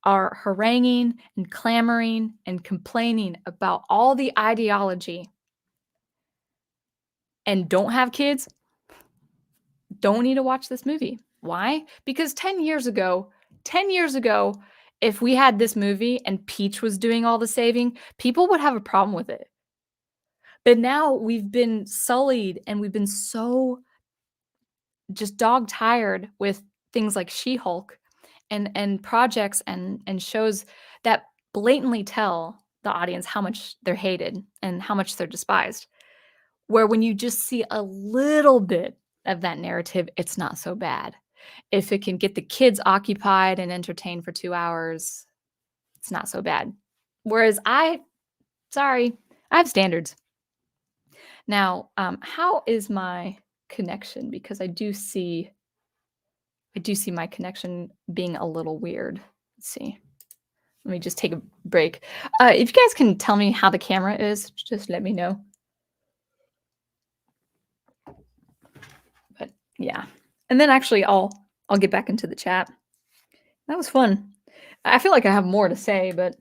are haranguing and clamoring and complaining about all the ideology and don't have kids, don't need to watch this movie. Why? Because 10 years ago, if we had this movie and Peach was doing all the saving, people would have a problem with it. But now we've been sullied and we've been so just dog tired with things like She-Hulk and projects and shows that blatantly tell the audience how much they're hated and how much they're despised. Where when you just see a little bit of that narrative, it's not so bad. If it can get the kids occupied and entertained for 2 hours, it's not so bad. Whereas sorry, I have standards. Now, how is my connection? Because I do see my connection being a little weird. Let's see. Let me just take a break. If you guys can tell me how the camera is, just let me know. But yeah. And then actually I'll get back into the chat. That was fun. I feel like I have more to say, but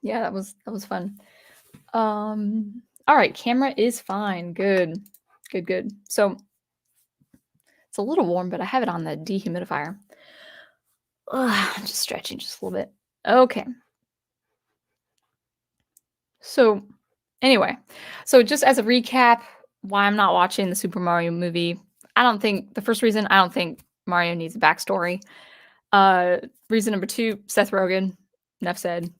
yeah, that was fun. All right, camera is fine. Good. Good, good. So it's a little warm, but I have it on the dehumidifier. Just stretching just a little bit. Okay. So anyway, so just as a recap, why I'm not watching the Super Mario movie. The first reason I don't think Mario needs a backstory. Reason number 2, Seth Rogen, enough said.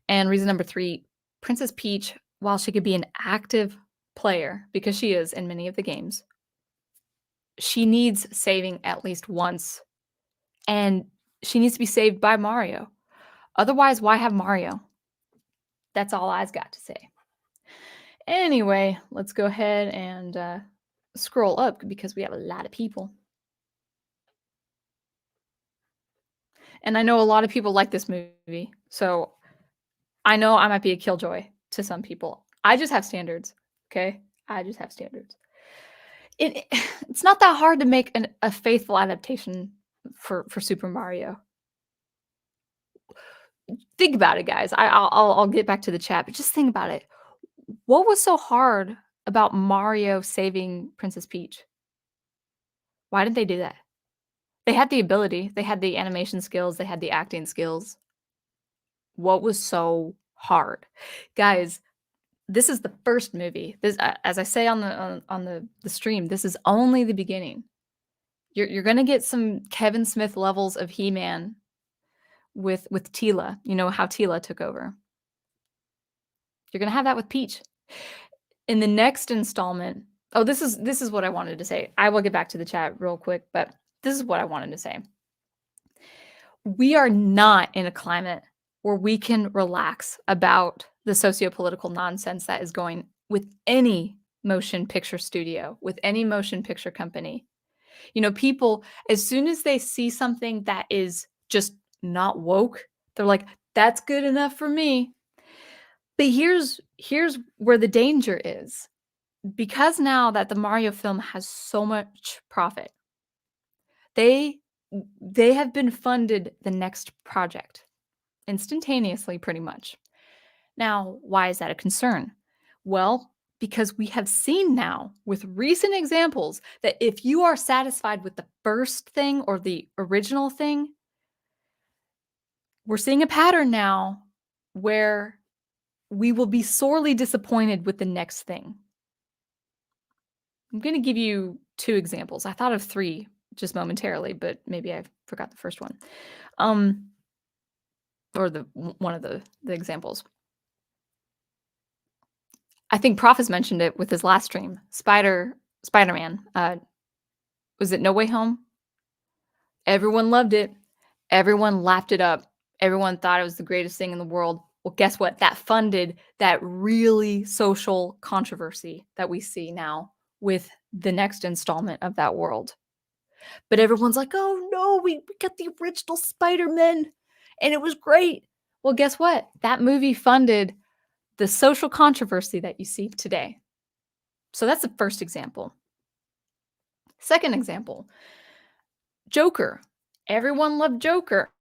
And reason number 3, Princess Peach, while she could be an active player, because she is in many of the games, she needs saving at least once, and she needs to be saved by Mario. Otherwise, why have Mario? That's all I've got to say. Anyway, let's go ahead and scroll up because we have a lot of people. And I know a lot of people like this movie, so I know I might be a killjoy to some people. I just have standards, okay? I just have standards. It's not that hard to make a faithful adaptation for Super Mario. Think about it, guys. I'll get back to the chat, but just think about it. What was so hard about Mario saving Princess Peach? Why didn't they do that? They had the ability, they had the animation skills, they had the acting skills. What was so hard? Guys, this is the first movie. This, as I say on the stream, this is only the beginning. You're gonna get some Kevin Smith levels of He-Man with Tila. You know how Tila took over. You're gonna have that with Peach. In the next installment, oh, this is what I wanted to say. I will get back to the chat real quick, but this is what I wanted to say. We are not in a climate where we can relax about the sociopolitical nonsense that is going with any motion picture studio, with any motion picture company. You know, people, as soon as they see something that is just not woke, they're like, that's good enough for me. But here's where the danger is. Because now that the Mario film has so much profit, they have been funded the next project instantaneously, pretty much. Now, why is that a concern? Well, because we have seen now with recent examples that if you are satisfied with the first thing or the original thing, we're seeing a pattern now where we will be sorely disappointed with the next thing. I'm going to give you 2 examples. I thought of 3 just momentarily, but maybe I forgot the first one. Or one of the examples. I think Prof has mentioned it with his last stream. Spider-Man. Was it No Way Home? Everyone loved it. Everyone lapped it up. Everyone thought it was the greatest thing in the world. Well, guess what? That funded that really social controversy that we see now with the next installment of that world. But everyone's like, oh no, we got the original Spider-Man and it was great. Well, guess what? That movie funded the social controversy that you see today. So that's the first example. Second example, Joker. Everyone loved Joker,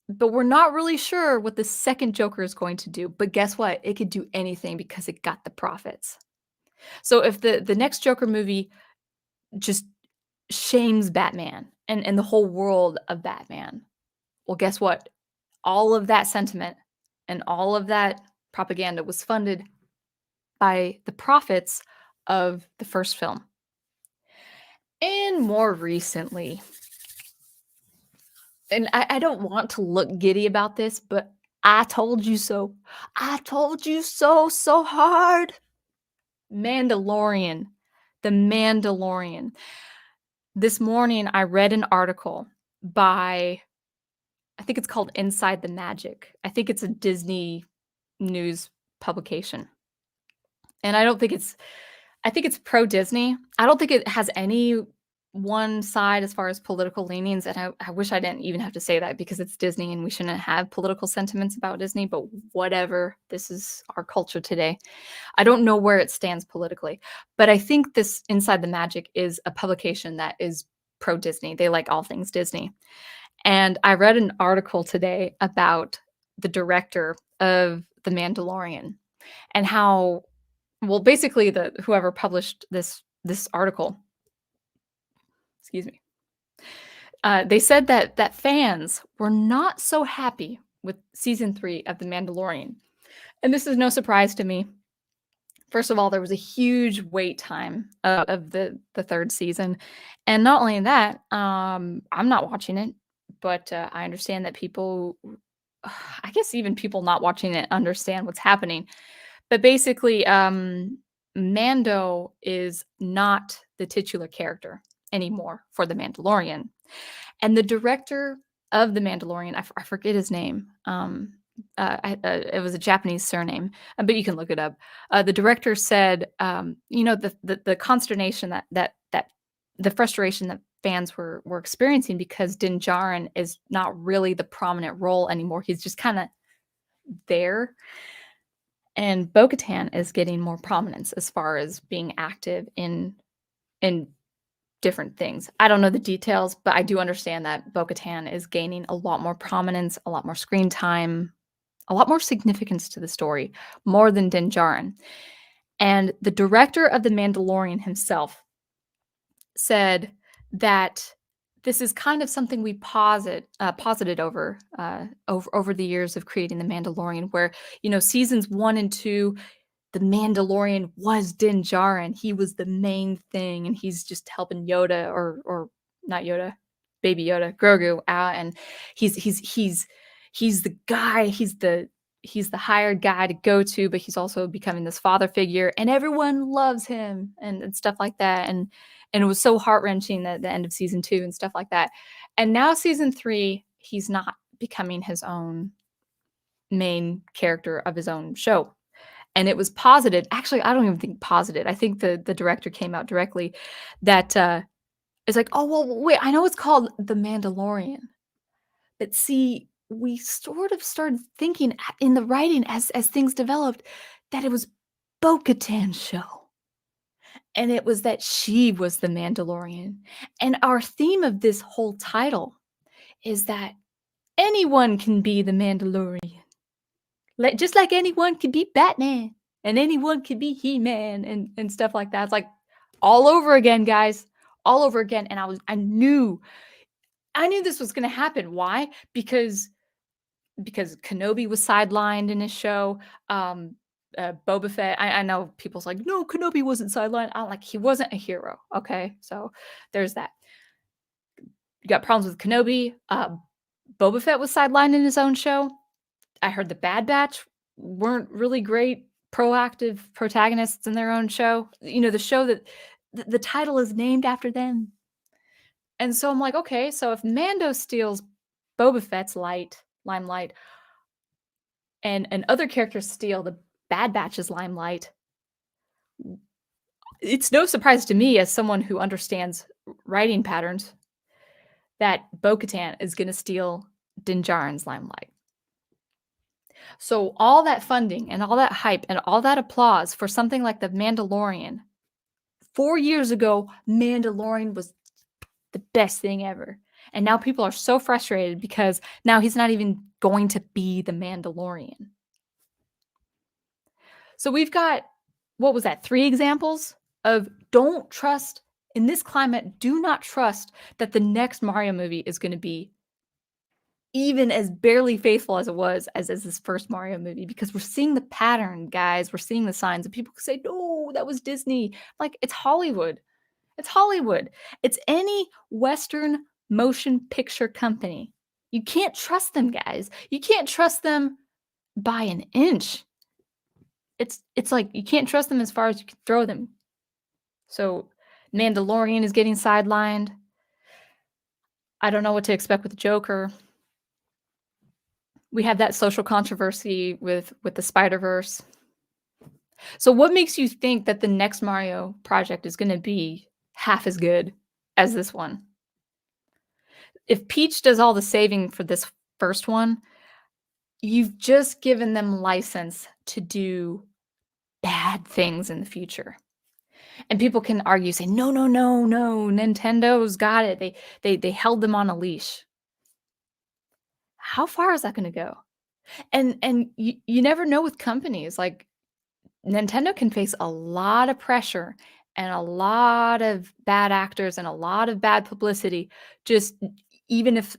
but we're not really sure what the second Joker is going to do. But guess what? It could do anything because it got the profits. So if the next Joker movie just shames Batman and the whole world of Batman, well, guess what? All of that sentiment and all of that propaganda was funded by the profits of the first film. And more recently, and I don't want to look giddy about this, but I told you so. I told you so, so hard. Mandalorian. The Mandalorian. This morning, I read an article by, I think it's called Inside the Magic. I think it's a Disney news publication. And I think it's pro Disney. I don't think it has any one side as far as political leanings. And I wish I didn't even have to say that because it's Disney and we shouldn't have political sentiments about Disney, but whatever. This is our culture today. I don't know where it stands politically, but I think this Inside the Magic is a publication that is pro Disney. They like all things Disney. And I read an article today about the director of The Mandalorian and how, well, basically the whoever published this article, excuse me, they said that fans were not so happy with season 3 of The Mandalorian. And this is no surprise to me. First of all, there was a huge wait time of the third season, and not only that, I'm not watching it, but I understand that people, I guess even people not watching it understand what's happening. But basically, Mando is not the titular character anymore for The Mandalorian, and the director of The Mandalorian, I forget his name. It was a Japanese surname, but you can look it up. The director said, the consternation that the frustration that fans were experiencing because Din Djarin is not really the prominent role anymore. He's just kind of there, and Bo-Katan is getting more prominence as far as being active in different things. I don't know the details, but I do understand that Bo-Katan is gaining a lot more prominence, a lot more screen time, a lot more significance to the story, more than Din Djarin. And the director of The Mandalorian himself said that this is kind of something we posited over the years of creating The Mandalorian, where, seasons 1 and 2, The Mandalorian was Din Djarin. He was the main thing, and he's just helping Yoda, or not Yoda, Baby Yoda, Grogu out, and he's the guy. He's the hired guy to go to, but he's also becoming this father figure, and everyone loves him and stuff like that. And it was so heart-wrenching at the end of season 2 and stuff like that. And now season 3, he's not becoming his own main character of his own show. And it was posited. Actually, I don't even think posited. I think the director came out directly that it's like, oh well, wait, I know it's called The Mandalorian, but see, we sort of started thinking in the writing as things developed that it was Bo-Katan's show. And it was that she was the Mandalorian. And our theme of this whole title is that anyone can be the Mandalorian. Just like anyone could be Batman and anyone could be He-Man and stuff like that. It's like all over again, guys. All over again. And I knew this was gonna happen. Why? Because Kenobi was sidelined in his show. Boba Fett. I know people's like, no, Kenobi wasn't sidelined. I'm like, he wasn't a hero. Okay, so there's that. You got problems with Kenobi. Boba Fett was sidelined in his own show. I heard the Bad Batch weren't really great proactive protagonists in their own show. The show that the title is named after them. And so I'm like, okay, so if Mando steals Boba Fett's limelight, and other characters steal the Bad Batch's limelight, it's no surprise to me as someone who understands writing patterns that Bo-Katan is going to steal Din Djarin's limelight. So all that funding and all that hype and all that applause for something like The Mandalorian. 4 years ago, Mandalorian was the best thing ever. And now people are so frustrated because now he's not even going to be the Mandalorian. So we've got, what was that, 3 examples of don't trust in this climate, do not trust that the next Mario movie is gonna be even as barely faithful as it was as this first Mario movie, because we're seeing the pattern, guys. We're seeing the signs, and people say, "No, that was Disney." Like, it's Hollywood. It's Hollywood. It's any Western motion picture company. You can't trust them, guys. You can't trust them by an inch. It's like you can't trust them as far as you can throw them. So, Mandalorian is getting sidelined. I don't know what to expect with the Joker. We have that social controversy with the Spider-Verse. So what makes you think that the next Mario project is gonna be half as good as this one? If Peach does all the saving for this first one, you've just given them license to do bad things in the future. And people can argue, say, "No, no, no, no, Nintendo's got it. They held them on a leash." How far is that gonna go? And you never know with companies, like, Nintendo can face a lot of pressure and a lot of bad actors and a lot of bad publicity, just even if,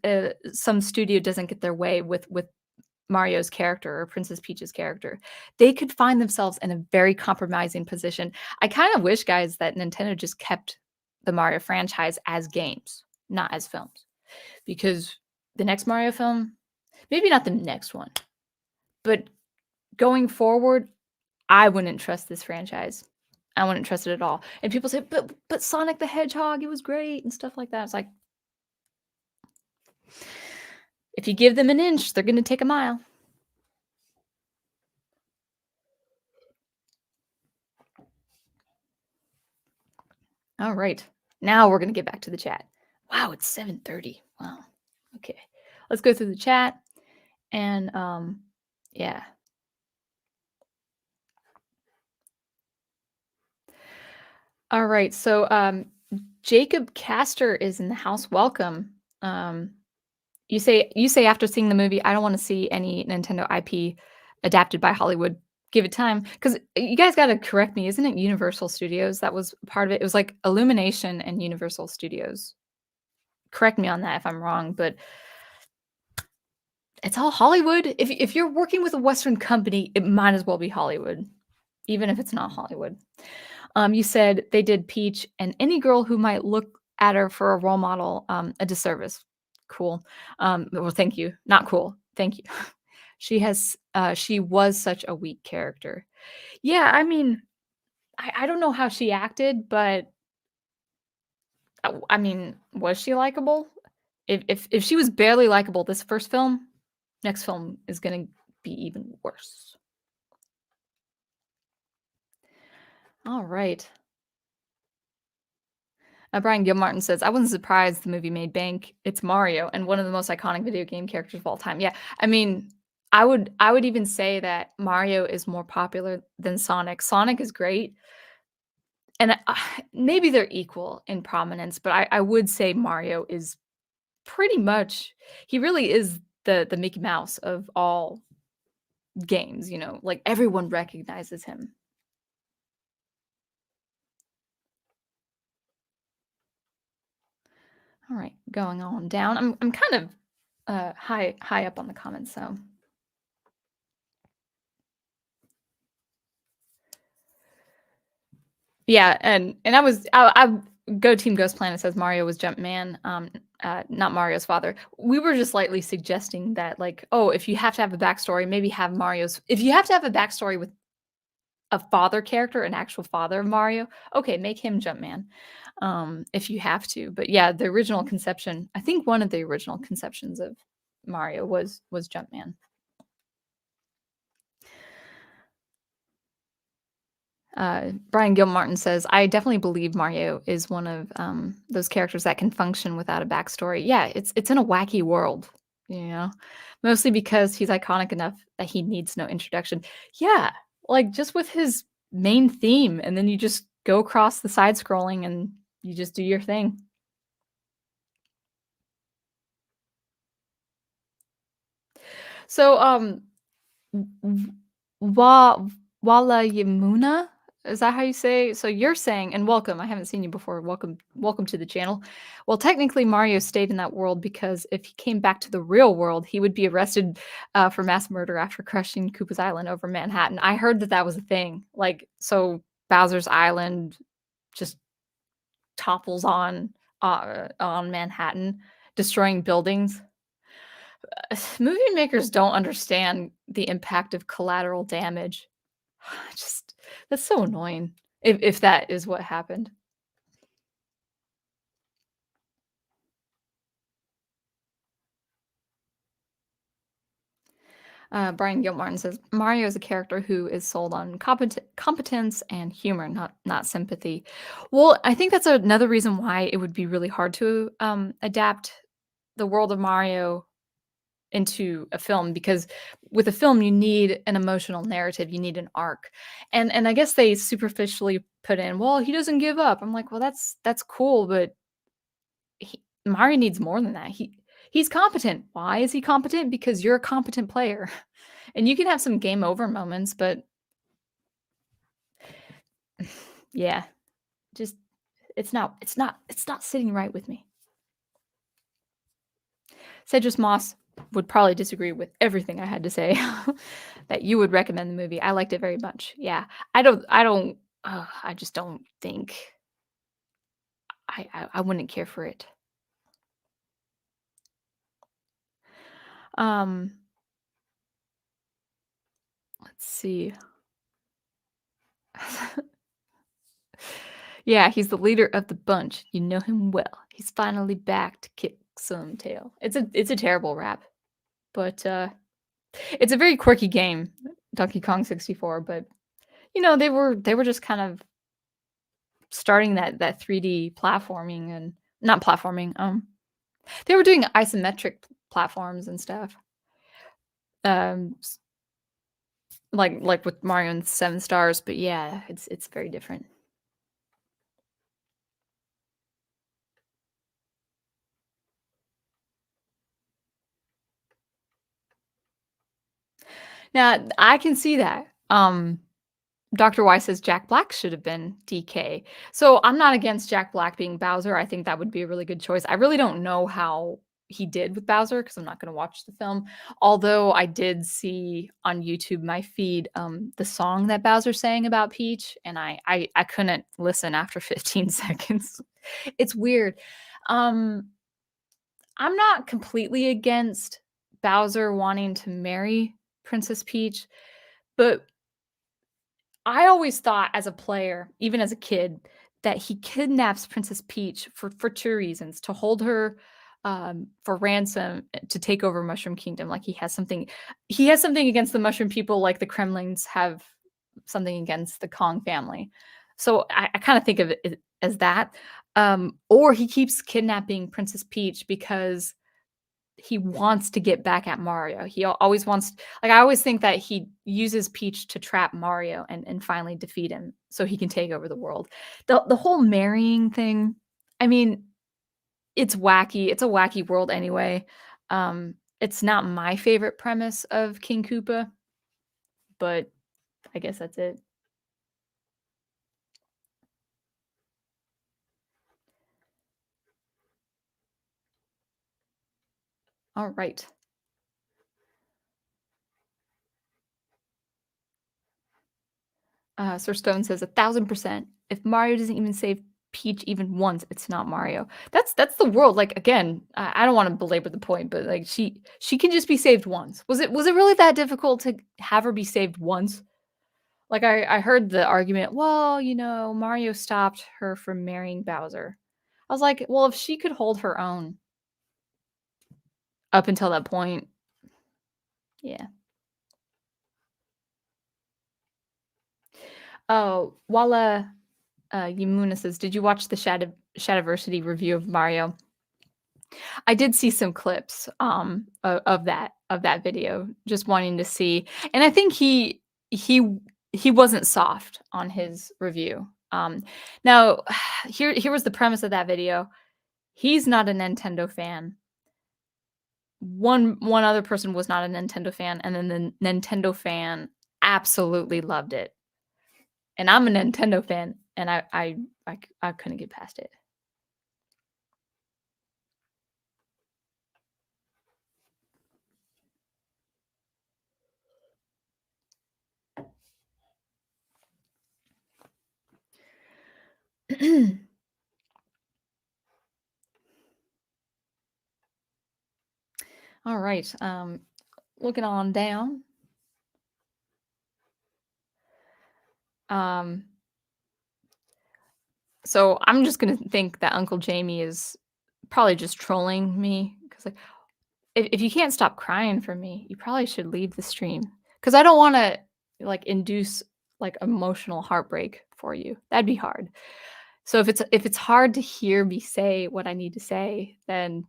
some studio doesn't get their way with Mario's character or Princess Peach's character. They could find themselves in a very compromising position. I kinda wish, guys, that Nintendo just kept the Mario franchise as games, not as films, because the next Mario film, maybe not the next one, but going forward, I wouldn't trust this franchise. I wouldn't trust it at all. And people say, "But Sonic the Hedgehog, it was great," and stuff like that. It's like, if you give them an inch, they're gonna take a mile. Alright. Now we're gonna get back to the chat. Wow, it's 7:30. Wow. Okay. Let's go through the chat and, yeah. Alright, so, Jacob Castor is in the house. Welcome. Um, you say after seeing the movie, "I don't wanna see any Nintendo IP adapted by Hollywood. Give it time." 'Cause you guys gotta correct me, isn't it Universal Studios that was part of it? It was like Illumination and Universal Studios. Correct me on that if I'm wrong, but it's all Hollywood. If you're working with a Western company, it might as well be Hollywood, even if it's not Hollywood. You said they did Peach and any girl who might look at her for a role model, a disservice. Cool. Well, thank you. Not cool. Thank you. She was such a weak character. Yeah, I mean, I don't know how she acted, but I mean, was she likable? If she was barely likable this first film, next film is gonna be even worse. All right. Brian Gilmartin says, "I wasn't surprised the movie made bank. It's Mario and one of the most iconic video game characters of all time." Yeah, I mean, I would even say that Mario is more popular than Sonic. Sonic is great, and, maybe they're equal in prominence, but I would say Mario is pretty much he really is the Mickey Mouse of all games, like, everyone recognizes him. Alright, going on down. I'm kind of, high up on the comments, so yeah, and I go Team Ghost Planet says Mario was Jumpman, not Mario's father. We were just lightly suggesting that, like, oh, if you have to have a backstory, maybe have Mario's if you have to have a backstory with a father character, an actual father of Mario, okay, make him Jumpman, if you have to. But yeah, the original conception, I think one of the original conceptions of Mario was Jumpman. Brian Gilmartin says, "I definitely believe Mario is one of those characters that can function without a backstory." Yeah, it's in a wacky world. Yeah. Mostly because he's iconic enough that he needs no introduction. Yeah, like, just with his main theme, and then you just go across the side scrolling and you just do your thing. So, w Wa Walayamuna? Is that how you say? So you're saying, and welcome, I haven't seen you before. Welcome to the channel. Well, technically Mario stayed in that world because if he came back to the real world, he would be arrested for mass murder after crushing Koopa's Island over Manhattan. I heard that that was a thing. Like, so Bowser's Island just topples on Manhattan, destroying buildings. Movie makers don't understand the impact of collateral damage. Just that's so annoying if that is what happened. Brian Gilmartin says Mario is a character who is sold on competence and humor, not sympathy. Well, I think that's another reason why it would be really hard to adapt the world of Mario into a film because with a film you need an emotional narrative, you need an arc. And I guess they superficially put in, well, he doesn't give up. I'm like, well, that's cool, but Mario needs more than that. He's competent. Why is he competent? Because you're a competent player. And you can have some game over moments, but yeah, just it's not sitting right with me. Cedrus Moss would probably disagree with everything I had to say. That you would recommend the movie. I liked it very much. Yeah. I just don't think I wouldn't care for it. Um, let's see. Yeah, he's the leader of the bunch. You know him well. He's finally back to kick some tail. It's a terrible rap, but it's a very quirky game, Donkey Kong 64, but they were just kind of starting that 3D platforming and not platforming, they were doing isometric platforms and stuff. S like with Mario and 7 Stars, but yeah, it's very different. Now, I can see that. Dr. Weiss says Jack Black should have been DK. So I'm not against Jack Black being Bowser. I think that would be a really good choice. I really don't know how he did with Bowser because I'm not going to watch the film. Although I did see on YouTube my feed the song that Bowser sang about Peach, and I couldn't listen after 15 seconds. It's weird. Um, I'm not completely against Bowser wanting to marry Princess Peach, but I always thought as a player, even as a kid, that he kidnaps Princess Peach for 2 reasons, to hold her, for ransom, to take over Mushroom Kingdom, like, he has something against the Mushroom people like the Kremlings have something against the Kong family. So I kinda think of it as that, or he keeps kidnapping Princess Peach because he wants to get back at Mario. He always wants like, I always think that he uses Peach to trap Mario and finally defeat him so he can take over the world. The whole marrying thing, I mean, it's wacky. It's a wacky world anyway. It's not my favorite premise of King Koopa, but I guess that's it. Alright. Sir Stone says 1,000%. If Mario doesn't even save Peach even once, it's not Mario. That's the world. Like again, I don't want to belabor the point, but like she can just be saved once. Was it really that difficult to have her be saved once? Like I heard the argument. Well, Mario stopped her from marrying Bowser. I was like, well, if she could hold her own up until that point, yeah. Oh, Walla Yamuna says, did you watch the Shadiversity review of Mario? I did see some clips, of that video, just wanting to see, and I think he he wasn't soft on his review. Now here was the premise of that video. He's not a Nintendo fan. One other person was not a Nintendo fan, and then the Nintendo fan absolutely loved it. And I'm a Nintendo fan, and I couldn't get past it. All right, looking on down, um, so I'm just gonna think that Uncle Jamie is probably just trolling me, because like, if you can't stop crying for me, you probably should leave the stream, because I don't wanna, like, induce, like, emotional heartbreak for you. That'd be hard. So if it's hard to hear me say what I need to say, then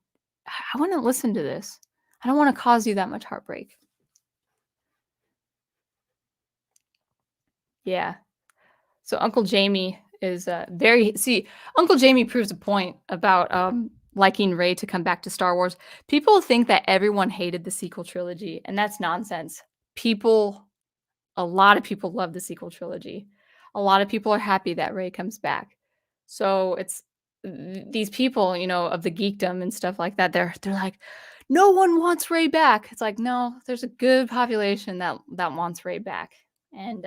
I wouldn't listen to this. I don't wanna cause you that much heartbreak. Yeah. So Uncle Jamie is, very see, Uncle Jamie proves a point about, liking Rey to come back to Star Wars. People think that everyone hated the sequel trilogy, and that's nonsense. People A lot of people love the sequel trilogy. A lot of people are happy that Rey comes back. So it's these people, of the geekdom and stuff like that, they're like, "No one wants Rey back." It's like, "No, there's a good population that wants Rey back." And,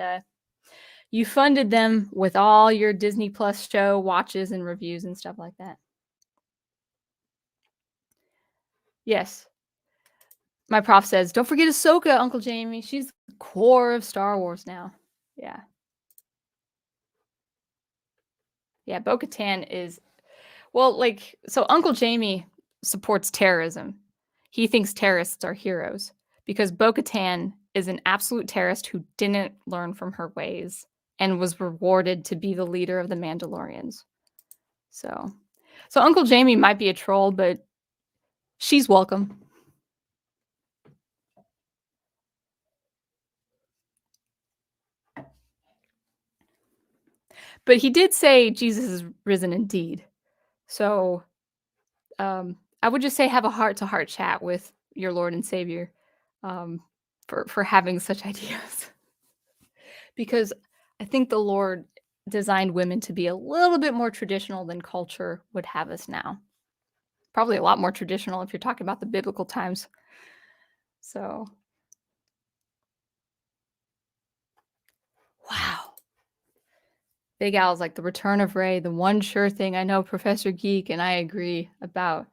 you funded them with all your Disney Plus show watches and reviews and stuff like that. Yes. My prof says, "Don't forget Ahsoka, Uncle Jamie. She's the core of Star Wars now." Yeah. Yeah, Bo-Katan is, well, like, so Uncle Jamie supports terrorism. He thinks terrorists are heroes because Bo-Katan is an absolute terrorist who didn't learn from her ways and was rewarded to be the leader of the Mandalorians. So so Uncle Jamie might be a troll, but she's welcome. But he did say Jesus is risen indeed. So, I would just say have a heart-to-heart chat with your Lord and Savior, um, for having such ideas. Because I think the Lord designed women to be a little bit more traditional than culture would have us now. Probably a lot more traditional if you're talking about the biblical times. So, wow. Big Al's like the return of Ray, the one sure thing I know, Professor Geek, and I agree about,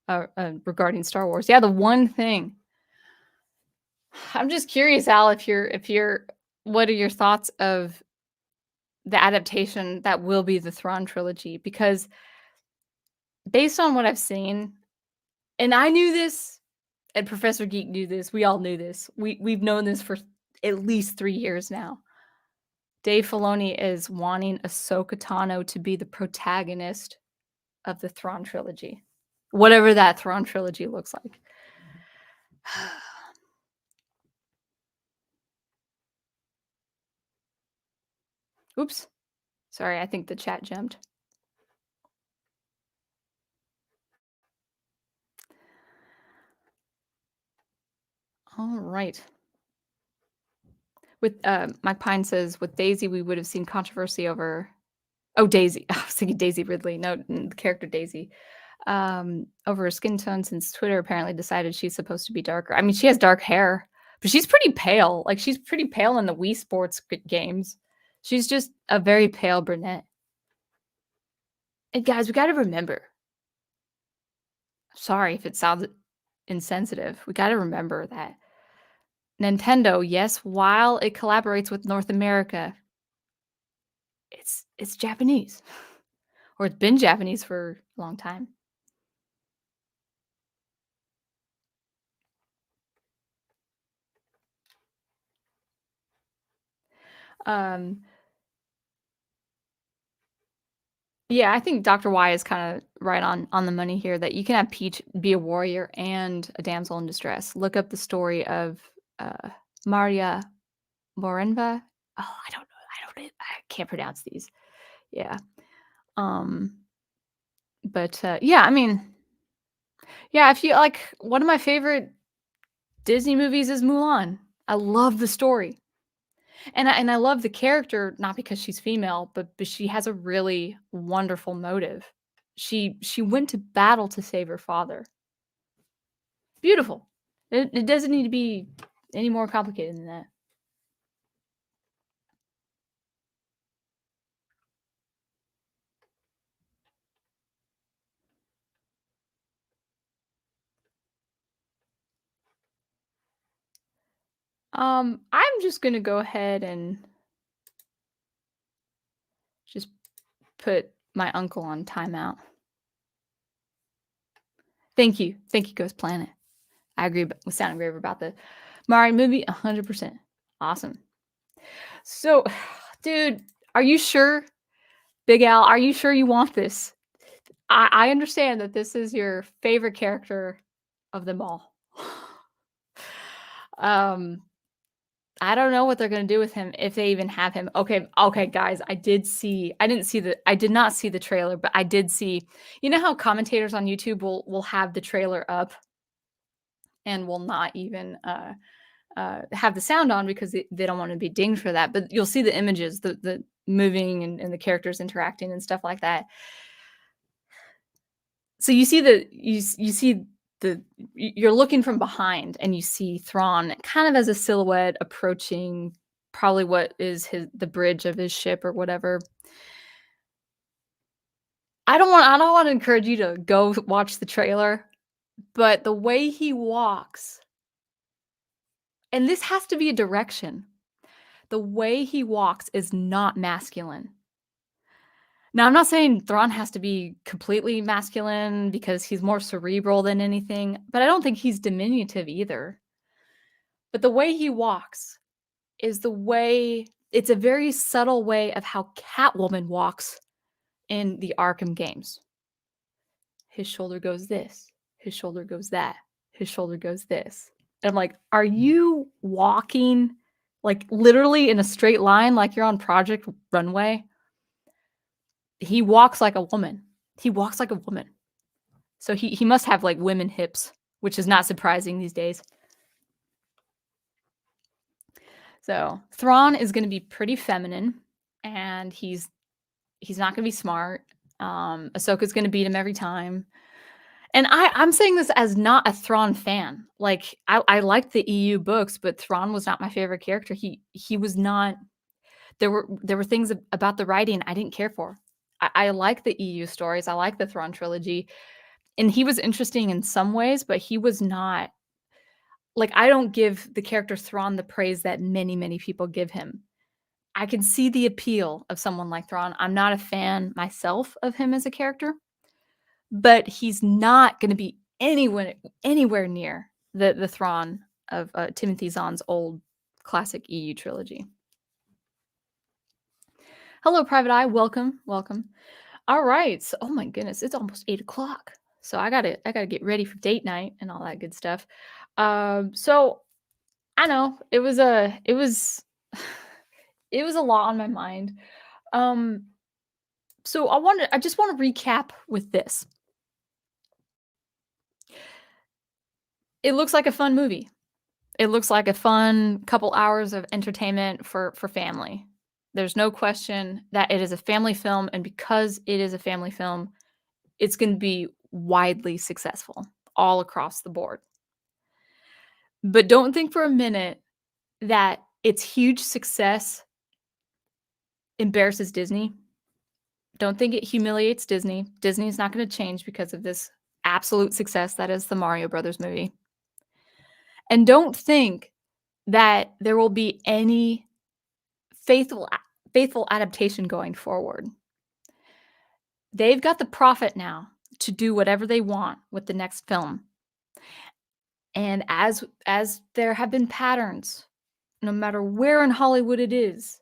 regarding Star Wars. Yeah, the one thing. I'm just curious, Al, if you're what are your thoughts of the adaptation that will be the Thrawn trilogy? Because based on what I've seen, and I knew this, and Professor Geek knew this, we all knew this. We've known this for at least 3 years now. Dave Filoni is wanting Ahsoka Tano to be the protagonist of the Thrawn trilogy. Whatever that Thrawn trilogy looks like. Oops. Sorry, I think the chat jumped. All right. With Mike Pine says, with Daisy, we would have seen controversy over. Oh, Daisy. I was thinking Daisy Ridley. No, the character Daisy. Over her skin tone since Twitter apparently decided she's supposed to be darker. I mean, she has dark hair, but she's pretty pale. Like, she's pretty pale in the Wii Sports games. She's just a very pale brunette. And guys, we got to remember. Sorry if it sounds insensitive. We got to remember that Nintendo, yes, while it collaborates with North America, it's Japanese, or it's been Japanese for a long time. Um, Yeah, I think Dr. Y is kinda right on the money here that you can have Peach be a warrior and a damsel in distress. Look up the story of, Maria Morenva. Oh, I can't pronounce these. Yeah. Um, yeah, I mean, yeah, if you like one of my favorite Disney movies is Mulan. I love the story. And I love the character, not because she's female, but she has a really wonderful motive. She went to battle to save her father. Beautiful. It doesn't need to be any more complicated than that. I'm just gonna go ahead and just put my uncle on timeout. Thank you. Thank you, Ghost Planet. I agree with Sound and Graver about the Mario movie, 100%. Awesome. So, dude, are you sure? Big Al, are you sure you want this? I understand that this is your favorite character of them all. Um, I don't know what they're gonna do with him if they even have him. Okay, okay, guys, I did not see the trailer, but I did see you know how commentators on YouTube will have the trailer up and will not even, have the sound on because they don't wanna be dinged for that, but you'll see the images, the moving and the characters interacting and stuff like that. So you see the you're looking from behind and you see Thrawn kind of as a silhouette approaching probably what is the bridge of his ship or whatever. I don't wanna encourage you to go watch the trailer, but the way he walks and this has to be a direction. The way he walks is not masculine. Now, I'm not saying Thrawn has to be completely masculine because he's more cerebral than anything, but I don't think he's diminutive either. But the way he walks is the way it's a very subtle way of how Catwoman walks in the Arkham games. His shoulder goes this, his shoulder goes that, his shoulder goes this. And I'm like, "Are you walking, like, literally in a straight line like you're on Project Runway?" He walks like a woman. He walks like a woman. So he must have, like, women hips, which is not surprising these days. So, Thrawn is gonna be pretty feminine, and he's not gonna be smart. Ahsoka's gonna beat him every time. And I'm saying this as not a Thrawn fan. Like, I like the EU books, but Thrawn was not my favorite character. He was not there were things about the writing I didn't care for. I like the EU stories, I like the Thrawn trilogy, and he was interesting in some ways, but he was not like, I don't give the character Thrawn the praise that many, many people give him. I can see the appeal of someone like Thrawn. I'm not a fan myself of him as a character, but he's not gonna be anywhere near the Thrawn of, Timothy Zahn's old classic EU trilogy. Hello, Private Eye, welcome, welcome. Alright, so oh my goodness, it's almost 8 o'clock. So I gotta get ready for date night and all that good stuff. So I know it was a lot on my mind. Um, so I just wanna recap with this. It looks like a fun movie. It looks like a fun couple hours of entertainment for family. There's no question that it is a family film, and because it is a family film, it's gonna be widely successful all across the board. But don't think for a minute that its huge success embarrasses Disney. Don't think it humiliates Disney. Disney is not gonna change because of this absolute success that is the Mario Brothers movie. And don't think that there will be any faithful a faithful adaptation going forward. They've got the profit now to do whatever they want with the next film. And as there have been patterns, no matter where in Hollywood it is,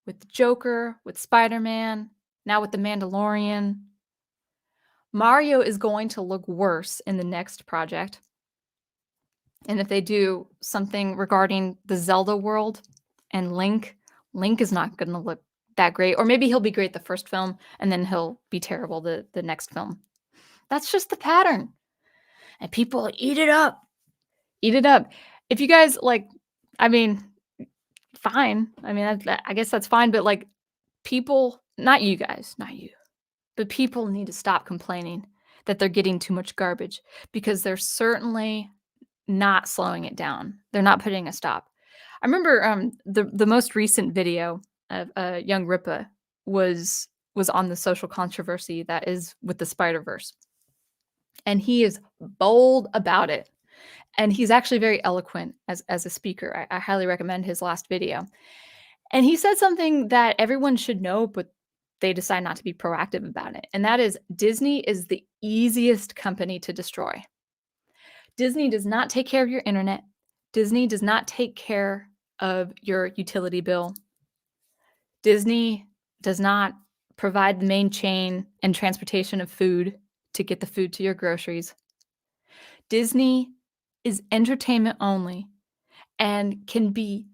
with the Joker, with Spider-Man, Now with The Mandalorian, Mario is going to look worse in the next project. And if they do something regarding the Zelda world and Link, Link is not gonna look that great, or maybe he'll be great the first film, and then he'll be terrible the next film. That's just the pattern, and people eat it up. Eat it up. If you guys, like, I mean, fine. I mean, I guess that's fine, but, like, people, not you guys, not you, but people need to stop complaining that they're getting too much garbage, because they're certainly not slowing it down. They're not putting a stop. I remember, the most recent video of, young Ripa was on the social controversy that is with the Spider-Verse, and he is bold about it, and he's actually very eloquent as a speaker. I highly recommend his last video, and he said something that everyone should know, but they decide not to be proactive about it, and that is Disney is the easiest company to destroy. Disney does not take care of your internet. Disney does not take care of your utility bill. Disney does not provide the main chain and transportation of food to get the food to your groceries. Disney is entertainment only and can be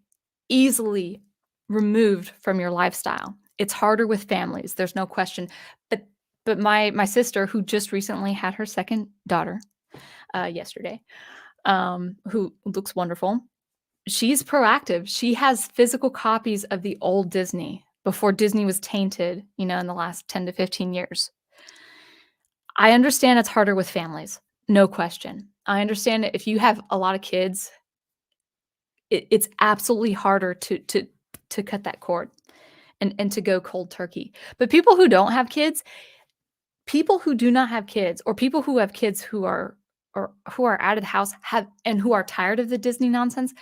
easily removed from your lifestyle. It's harder with families, there's no question. But my sister, who just recently had her second daughter, yesterday, who looks wonderful, she's proactive. She has physical copies of the old Disney before Disney was tainted, in the last 10 to 15 years. I understand it's harder with families, no question. I understand that if you have a lot of kids, it's absolutely harder to cut that cord and to go cold turkey. But people who don't have kids, people who do not have kids, or people who have kids who are or who are out of the house have and who are tired of the Disney nonsense,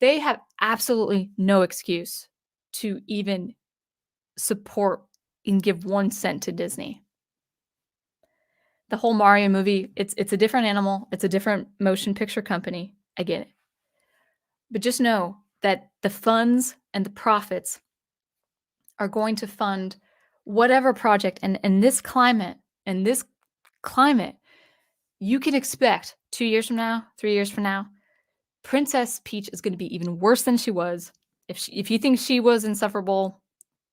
they have absolutely no excuse to even support and give 1 cent to Disney. The whole Mario movie, it's a different animal, it's a different motion picture company, I get it. But just know that the funds and the profits are going to fund whatever project, and in this climate, you can expect 2 years from now, 3 years from now, Princess Peach is gonna be even worse than she was. If you think she was insufferable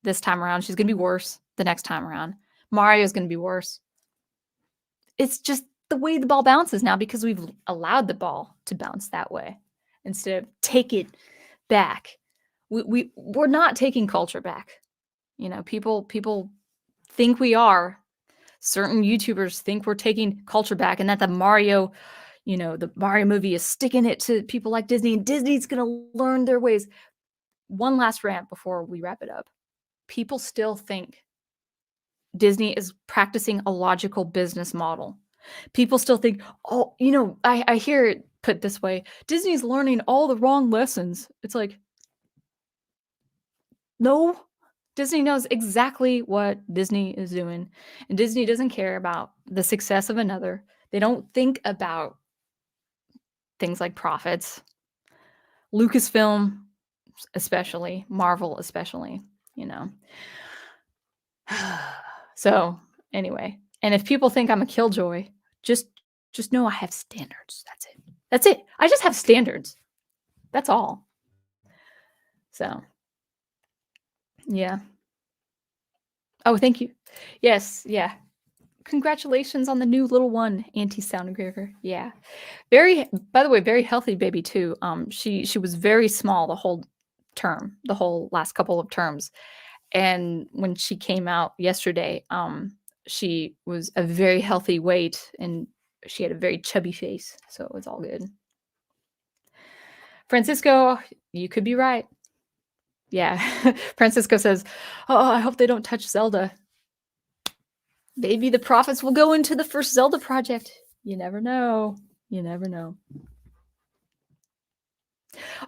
this time around, she's gonna be worse the next time around. Mario's gonna be worse. It's just the way the ball bounces now, because we've allowed the ball to bounce that way instead of take it back. We're not taking culture back. People think we are. Certain YouTubers think we're taking culture back, and that the Mario movie is sticking it to people like Disney, and Disney's gonna learn their ways. One last rant before we wrap it up. People still think Disney is practicing a logical business model. People still think, oh, I hear it put this way: Disney's learning all the wrong lessons. It's like, no, Disney knows exactly what Disney is doing, and Disney doesn't care about the success of another. They don't think about things like profits. Lucasfilm, especially, Marvel, especially, you know. So, anyway, and if people think I'm a killjoy, just know I have standards. That's it. That's it. I just have standards. That's all. So, yeah. Oh, thank you. Yes, yeah. Congratulations on the new little one, anti-sound engraver. Yeah. By the way, very healthy baby too. She was very small the whole term, the whole last couple of terms. And when she came out yesterday, she was a very healthy weight, and she had a very chubby face, so it was all good. Francisco, you could be right. Yeah. Francisco says, "Oh, I hope they don't touch Zelda. Maybe the profits will go into the first Zelda project. You never know. You never know."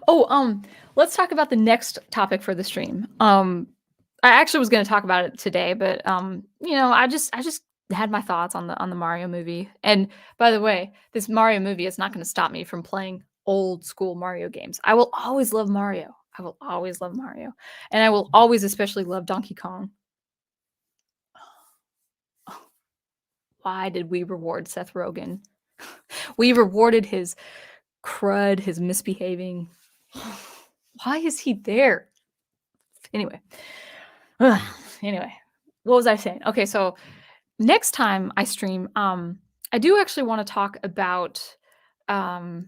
Oh, let's talk about the next topic for the stream. I actually was going to talk about it today, but I just had my thoughts on the Mario movie. And by the way, this Mario movie is not going to stop me from playing old school Mario games. I will always love Mario. I will always love Mario, and I will always especially love Donkey Kong. Why did we reward Seth Rogen? We rewarded his crud, his misbehaving. Why is he there? Anyway. Ugh, anyway, what was I saying? Okay, so next time I stream, I do actually want to talk about um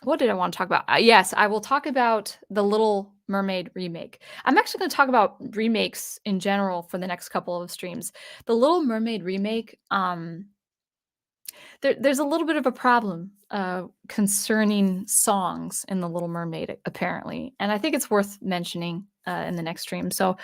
what did I want to talk about? Yes, I will talk about the Little Mermaid remake. I'm actually going to talk about remakes in general for the next couple of streams. The Little Mermaid remake, there's a little bit of a problem concerning songs in The Little Mermaid, apparently, and I think it's worth mentioning in the next stream. So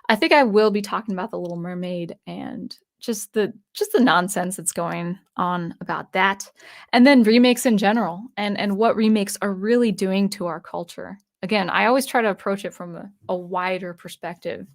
I think I will be talking about The Little Mermaid and just the nonsense that's going on about that, and then remakes in general, and what remakes are really doing to our culture. Again, I always try to approach it from a wider perspective.